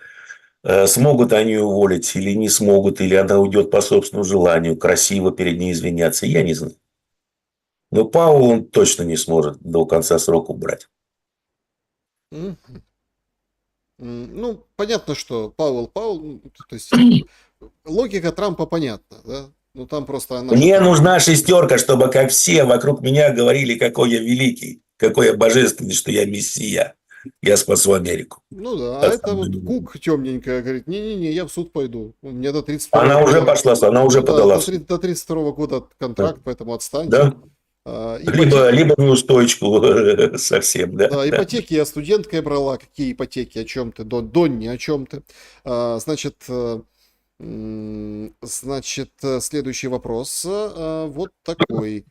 смогут они ее уволить или не смогут, или она уйдет по собственному желанию, красиво перед ней извиняться. Я не знаю. Но Пауэлл он точно не сможет до конца срока убрать. Ну, понятно, что Пауэлл, ну, то есть логика Трампа понятна, да? Ну, там просто она же Мне там... нужна шестерка, чтобы как все вокруг меня говорили, какой я великий, какой я божественный, что я мессия. Я спасу Америку. Ну да, а это вот Кук темненькая говорит: не-не-не, я в суд пойду. У меня до 32 Она уже года... пошла, она уже Да, подала в суд. до 32 года контракт, поэтому отстаньте. Да? Либо неустойку совсем, да. Да, ипотеки я студенткой брала. Какие ипотеки? О чем ты? Донни, о чем ты? Значит, следующий вопрос вот такой.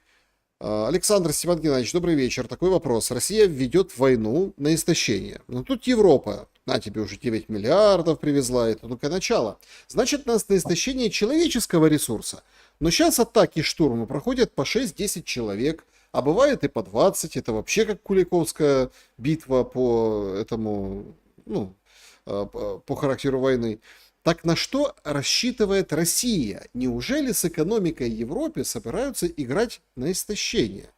Александр Степан Геннадьевич, добрый вечер. Такой вопрос. Россия ведет войну на истощение. Но тут Европа, на тебе уже 9 миллиардов привезла, это только начало. Значит, нас на истощение человеческого ресурса. Но сейчас атаки штурмы проходят по 6-10 человек, а бывает и по 20. Это вообще как Куликовская битва по этому, ну, по характеру войны. Так на что рассчитывает Россия? Неужели с экономикой Европы собираются играть на истощение?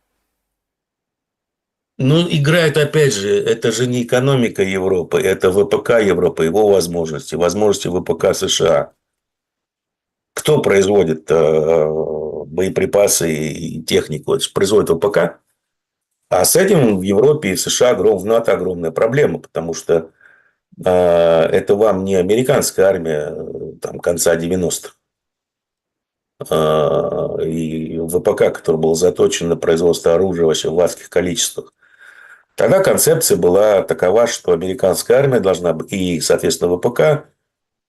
Ну, играет, опять же, это же не экономика Европы, это ВПК Европы, его возможности, возможности ВПК США. Кто производит боеприпасы и технику? Это же производит ВПК. А с этим в Европе и в США, в НАТО огромная проблема, потому что это вам не американская армия там, конца 90-х. И ВПК, который был заточен на производство оружия вообще в адских количествах. Тогда концепция была такова, что американская армия должна быть, и, соответственно, ВПК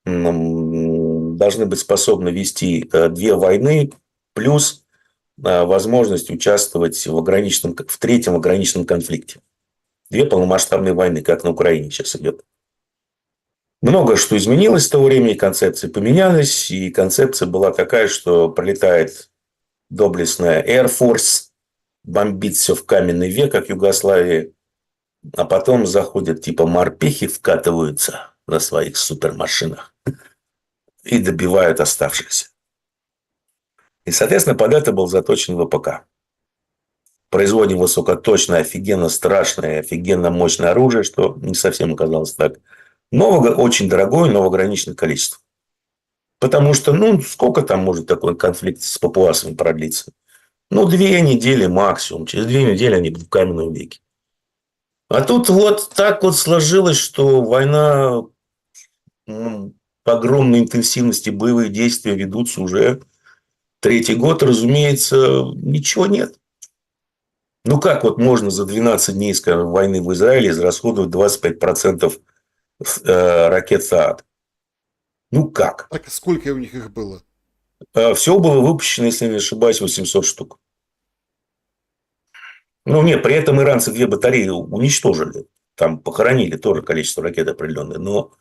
должны быть способны вести две войны, плюс возможность участвовать в третьем ограниченном конфликте. Две полномасштабные войны, как на Украине сейчас идет. Много что изменилось с того времени, концепции поменялись, и концепция была такая, что пролетает доблестная Air Force, бомбит все в каменный век, как Югославии, а потом заходят типа морпехи, вкатываются на своих супермашинах и добивают оставшихся. И, соответственно, под это был заточен ВПК. Производим высокоточное, офигенно страшное, офигенно мощное оружие, что не совсем оказалось так. Но очень дорогое, но в ограниченном количестве. Потому что, сколько там может такой конфликт с папуасами продлиться? 2 недели максимум. Через 2 недели они будут в каменном веке. А тут вот так вот сложилось, что война по огромной интенсивности, боевые действия ведутся уже третий год, разумеется, ничего нет. Как вот можно за 12 дней, скажем, войны в Израиле израсходовать 25% ракет СААД? Как? Так сколько у них их было? Всего было выпущено, если не ошибаюсь, 800 штук. Нет, при этом иранцы 2 батареи уничтожили. Там похоронили тоже количество ракет определенное. Но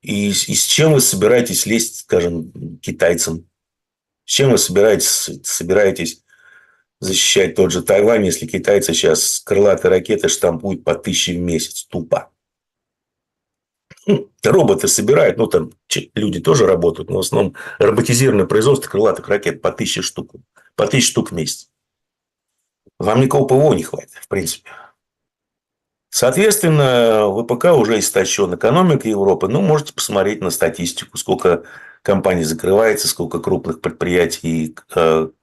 и с чем вы собираетесь лезть, скажем, китайцам? С чем вы собираетесь защищать тот же Тайвань, если китайцы сейчас крылатые ракеты штампуют по 1000 в месяц? Тупо. Роботы собирают, там люди тоже работают, но в основном роботизированное производство крылатых ракет по 1000 штук. По 1000 штук в месяц. Вам никакого ПВО не хватит, в принципе. Соответственно, ВПК уже истощен экономикой Европы. Можете посмотреть на статистику, сколько компаний закрывается, сколько крупных предприятий и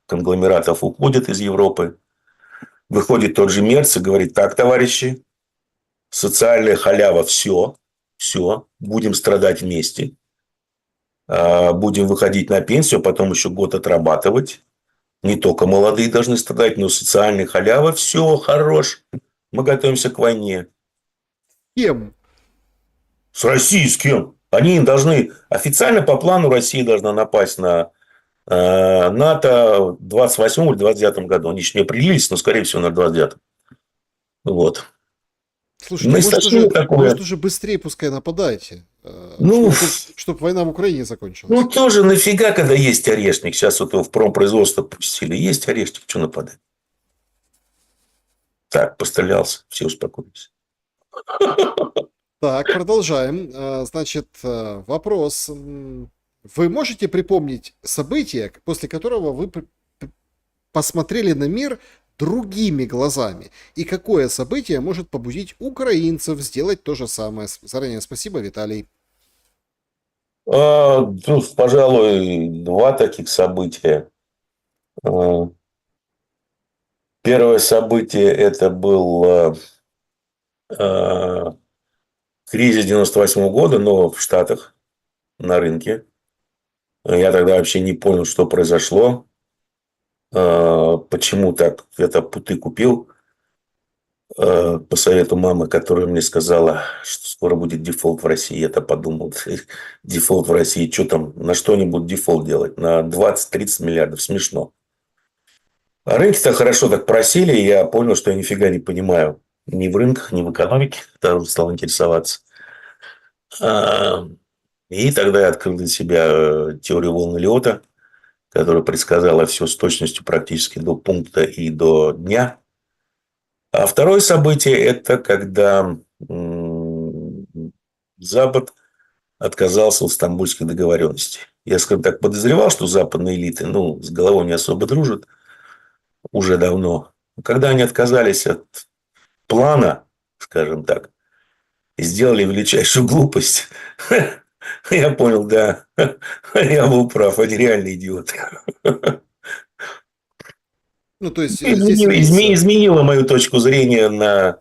конгломератов уходят из Европы. Выходит тот же Мерц и говорит: так, товарищи, социальная халява, все, будем страдать вместе. Будем выходить на пенсию, а потом еще год отрабатывать. Не только молодые должны страдать, но и социальная халява, все, хорош. Мы готовимся к войне. Кем? С Россией с кем? Они должны... Официально по плану Россия должна напасть на НАТО в 28 или 29 году. Они еще не определились, но, скорее всего, на 29. Вот. Слушайте, Такое. может уже быстрее пускай нападайте. Чтобы война в Украине закончилась. Тоже нафига, когда есть орешник. Сейчас вот его в промпроизводство пустили. Есть орешник, что нападать? Так, пострелялся, все успокоились. Так, продолжаем. Значит, вопрос. Вы можете припомнить событие, после которого вы посмотрели на мир другими глазами? И какое событие может побудить украинцев сделать то же самое? Заранее спасибо, Виталий. Пожалуй, 2 таких события. Первое событие – это был кризис 98 года, но в Штатах, на рынке. Я тогда вообще не понял, что произошло. Почему так? Это путы купил по совету мамы, которая мне сказала, что скоро будет дефолт в России. Я-то подумал, дефолт в России, что там, на что они будут дефолт делать? На 20-30 миллиардов, смешно. А рынки-то хорошо так просели, и я понял, что я нифига не понимаю ни в рынках, ни в экономике. Тогда стал интересоваться. И тогда я открыл для себя теорию волн Эллиота, которая предсказала все с точностью практически до пункта и до дня. А второе событие – это когда Запад отказался от стамбульских договоренностей. Я, скажем так, подозревал, что западные элиты с головой не особо дружат уже давно. Когда они отказались от плана, скажем так, и сделали величайшую глупость, я понял, да, я был прав, они реальные идиоты. Ну, то есть здесь имеется... Изменило мою точку зрения на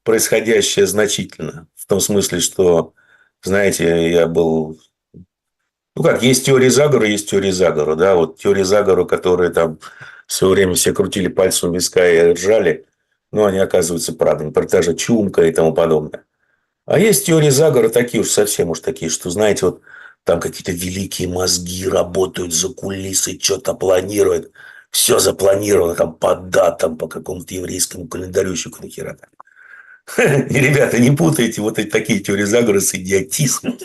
происходящее значительно. В том смысле, что, знаете, я был... Ну как, есть теории заговора, есть теории заговора. Да? Вот теории заговора, которые там все время все крутили пальцем у виска и ржали, но они оказываются правдами. Про та же Чумка и тому подобное. А есть теории заговора такие уж совсем уж такие, что, знаете, вот там какие-то великие мозги работают за кулисой, что-то планируют. Все запланировано там по датам, по какому-то еврейскому календарю, еще куда хера. Ребята, не путайте вот эти такие теории заговора с идиотизмом.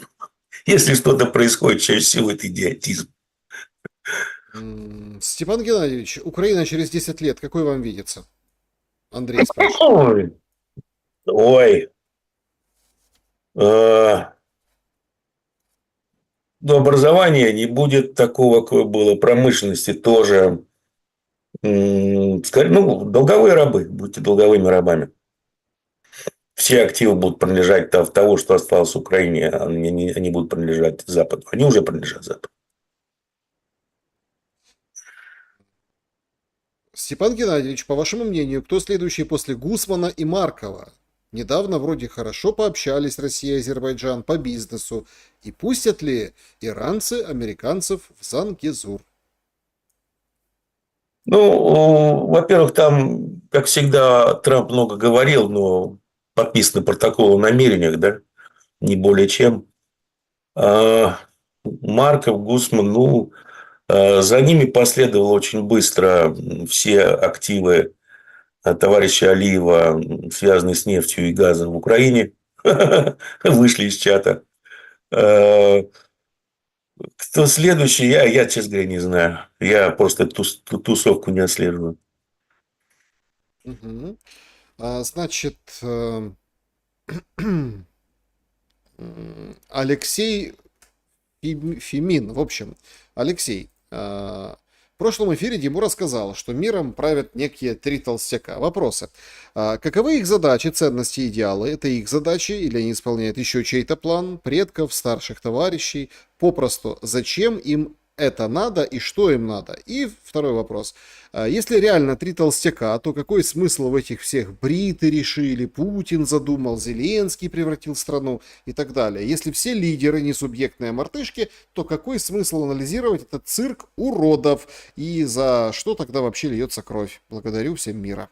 Если что-то происходит, чаще всего это идиотизм. Степан Геннадьевич, Украина через 10 лет, какой вам видится? Андрей спрашивает. Ой, ой. Но образования не будет такого, какое было. Промышленности тоже. Скорее, ну, долговые рабы. Будьте долговыми рабами. Все активы будут принадлежать того, что осталось в Украине. Они будут принадлежать Западу. Они уже принадлежат Западу. Степан Геннадьевич, по вашему мнению, кто следующий после Гусмана и Маркова? Недавно вроде хорошо пообщались Россия и Азербайджан по бизнесу. И пустят ли иранцы американцев в Зангезур? Ну, во-первых, там, как всегда, Трамп много говорил, но подписаны протоколы о намерениях, да, не более чем. А Марков, Гусман, ну, за ними последовало очень быстро все активы товарища Алиева, связанные с нефтью и газом в Украине, вышли из чата. Кто следующий, я, честно говоря, не знаю. Я просто тусовку не отслеживаю. Мгм. Значит, Алексей Фимин, в общем, Алексей, в прошлом эфире Диму рассказал, что миром правят некие три толстяка. Вопросы. Каковы их задачи, ценности, идеалы? Это их задачи или они исполняют еще чей-то план, предков, старших товарищей? Попросту, зачем им это надо и что им надо? И второй вопрос. Если реально три толстяка, то какой смысл в этих всех бриты решили, Путин задумал, Зеленский превратил страну и так далее? Если все лидеры не субъектные мартышки, то какой смысл анализировать этот цирк уродов? И за что тогда вообще льется кровь? Благодарю, всем мира.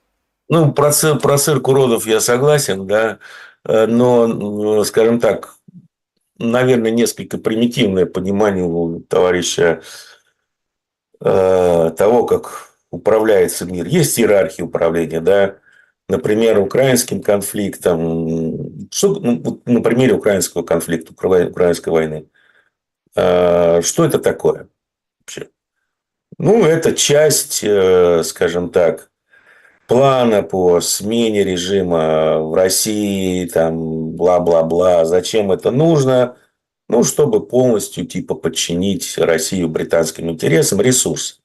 Ну, про цирк уродов я согласен, да. Но, скажем так, наверное, несколько примитивное понимание у товарища того, как управляется мир. Есть иерархия управления, да. Например, украинским конфликтом, на примере украинского конфликта, украинской войны. Что это такое вообще? Ну, это часть, скажем так, плана по смене режима в России, там, бла-бла-бла. Зачем это нужно? Ну, чтобы полностью, типа, подчинить Россию британским интересам. Ресурсы.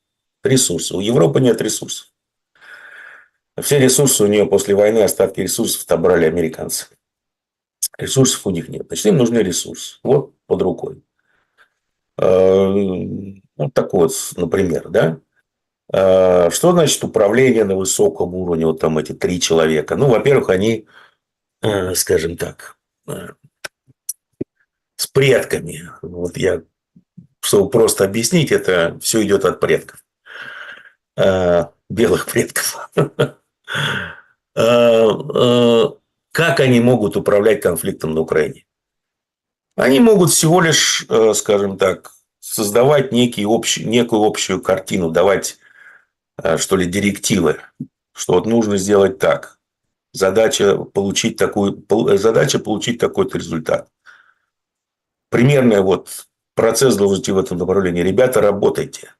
Ресурсы. У Европы нет ресурсов. Все ресурсы у нее после войны, остатки ресурсов отобрали американцы. Ресурсов у них нет. Значит, им нужны ресурсы. Вот под рукой. Вот такой вот, например, да? Что значит управление на высоком уровне? Вот там эти три человека. Ну, во-первых, они, скажем так, с предками. Вот я, чтобы просто объяснить, это все идет от предков. Белых предков. Как они могут управлять конфликтом на Украине? Они могут всего лишь, скажем так, создавать некую общую картину, давать, что ли, директивы, что вот нужно сделать так. Задача получить такой-то результат. Примерно вот процесс должен идти в этом направлении. Ребята, работайте.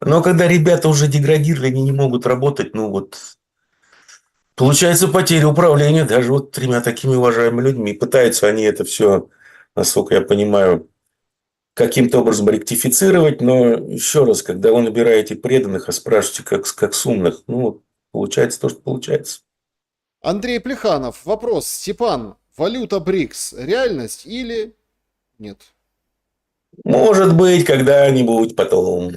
Но когда ребята уже деградировали, они не могут работать, ну вот получается потеря управления даже вот тремя такими уважаемыми людьми. Пытаются они это все, насколько я понимаю, каким-то образом ректифицировать, но еще раз, когда вы набираете преданных, а спрашиваете как с умных, ну, получается то, что получается. Андрей Плеханов, вопрос. Степан, валюта БРИКС, реальность или нет? Может быть, когда-нибудь потом.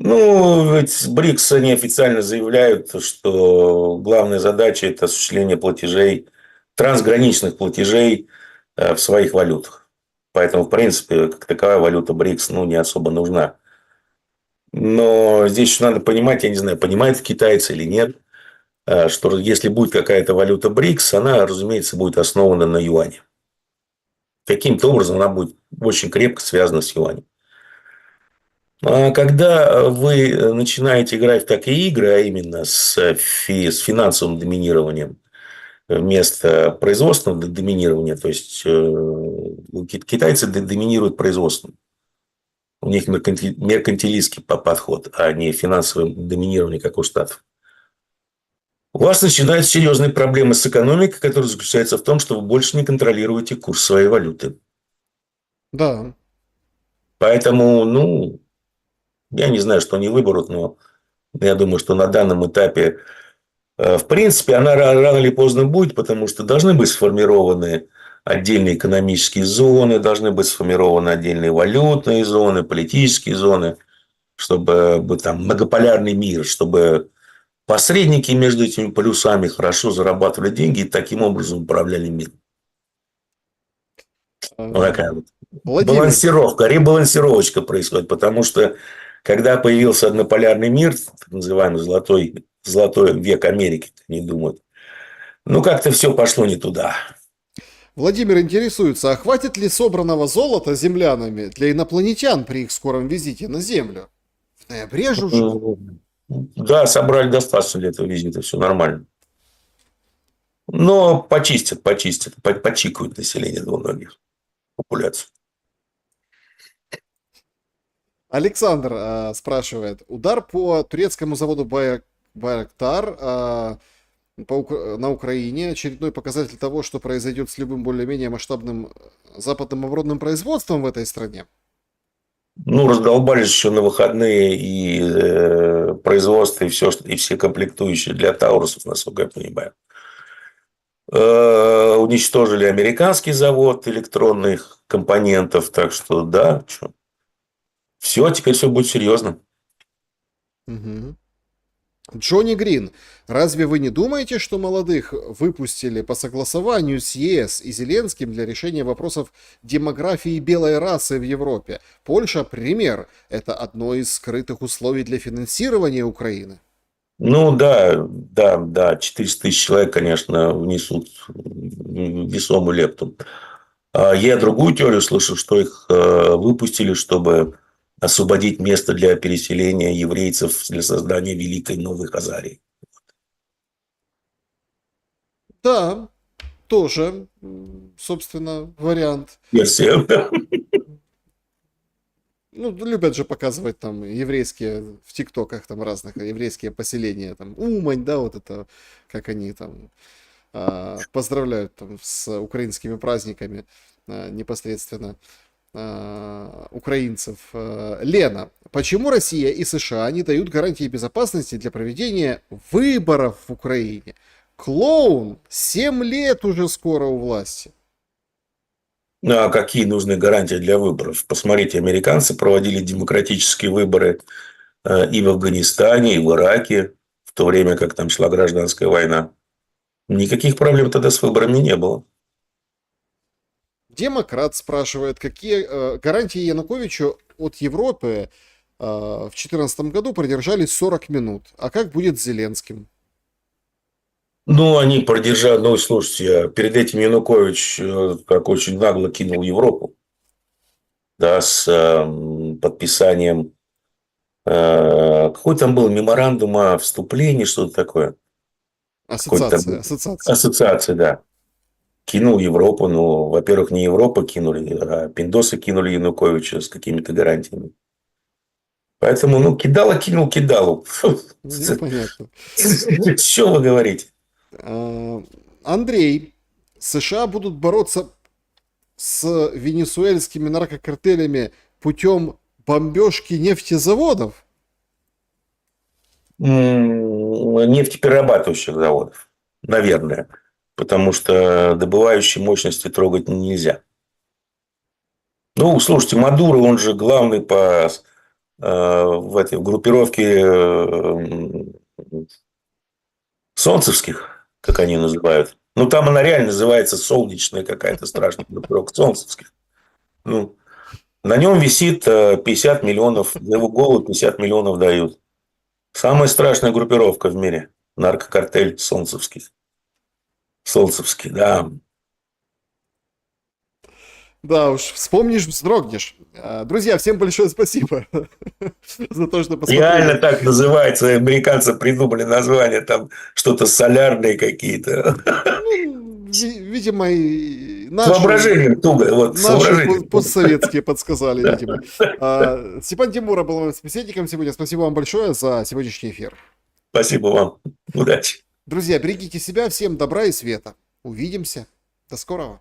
Ну, ведь БРИКС, они официально заявляют, что главная задача – это осуществление платежей, трансграничных платежей в своих валютах. Поэтому, в принципе, как таковая валюта БРИКС, ну, не особо нужна. Но здесь еще надо понимать, я не знаю, понимают китайцы или нет, что если будет какая-то валюта БРИКС, она, разумеется, будет основана на юане. Каким-то образом она будет очень крепко связана с юанем. А когда вы начинаете играть в такие игры, а именно с финансовым доминированием вместо производственного доминирования, то есть китайцы доминируют производством. У них меркантилистский подход, а не финансовое доминирование, как у Штатов. У вас начинаются серьезные проблемы с экономикой, которые заключаются в том, что вы больше не контролируете курс своей валюты. Да. Поэтому, ну, я не знаю, что они выберут, но я думаю, что на данном этапе, в принципе, она рано или поздно будет, потому что должны быть сформированы отдельные экономические зоны, должны быть сформированы отдельные валютные зоны, политические зоны, чтобы там многополярный мир, чтобы посредники между этими полюсами хорошо зарабатывали деньги и таким образом управляли миром. Вот такая вот Владимир, балансировка, ребалансировочка происходит, потому что когда появился однополярный мир, так называемый золотой век Америки, они думают, ну как-то все пошло не туда. Владимир интересуется, а хватит ли собранного золота землянами для инопланетян при их скором визите на Землю? В ноябре же уже. Да, собрали достаточно для этого визита, все нормально. Но почистят, почикают население двуногих, популяцию. Александр спрашивает, удар по турецкому заводу Байрактар на Украине очередной показатель того, что произойдет с любым более-менее масштабным западным оборонным производством в этой стране. Ну, раздолбались еще на выходные и производство, и все комплектующие для Таурусов, насколько я понимаю. Уничтожили американский завод электронных компонентов. Так что, да, что. Все, теперь все будет серьезно. Угу. Джонни Грин, разве вы не думаете, что молодых выпустили по согласованию с ЕС и Зеленским для решения вопросов демографии белой расы в Европе? Польша – пример. Это одно из скрытых условий для финансирования Украины. Ну, да, 400 тысяч человек, конечно, внесут весомую лепту. Я другую теорию слышал, что их выпустили, чтобы освободить место для переселения еврейцев для создания великой новой Хазарии. Да, тоже, собственно, вариант. Версия. Ну, любят же показывать там еврейские, в ТикТоках там разных, еврейские поселения, там, Умань, да, вот это, как они там поздравляют там с украинскими праздниками непосредственно украинцев. Лена, почему Россия и США не дают гарантии безопасности для проведения выборов в Украине? Клоун 7 лет уже скоро у власти. Ну, а какие нужны гарантии для выборов? Посмотрите, американцы проводили демократические выборы и в Афганистане, и в Ираке, в то время как там шла гражданская война. Никаких проблем тогда с выборами не было. Демократ спрашивает, какие гарантии Януковичу от Европы в 2014 году продержались 40 минут. А как будет с Зеленским? Ну, они продержали, ну, слушайте, перед этим Янукович как очень нагло кинул Европу, да, с подписанием, какой там был меморандум о вступлении, что-то такое. Ассоциация. Ассоциация, да. Кинул Европу, ну, во-первых, не Европа кинули, а пиндосы кинули Януковича с какими-то гарантиями. Поэтому, ну, кидало, кинул кидалу. Ну, понятно. Что вы говорите? Андрей, США будут бороться с венесуэльскими наркокартелями путем бомбежки нефтезаводов? Нефтеперерабатывающих заводов, наверное. Потому что добывающие мощности трогать нельзя. Ну, слушайте, Мадуро, он же главный по в группировке солнцевских, как они называют. Ну, там она реально называется солнечная какая-то страшная группировка солнцевских. Ну, на нем висит 50 миллионов, за его голову 50 миллионов дают. Самая страшная группировка в мире. Наркокартель солнцевский. Солнцевский, да. Да уж, вспомнишь, вздрогнешь. Друзья, всем большое спасибо за то, что Реально посмотрели. так называется. Американцы придумали название, там что-то солярные какие-то. Ну, видимо, и С наши, воображением туго. Вот, с наши воображением. постсоветские подсказали, Да. видимо. Степан Тимуров был моим собеседником сегодня. Спасибо вам большое за сегодняшний эфир. Спасибо вам. Удачи. Друзья, берегите себя, всем добра и света. Увидимся. До скорого.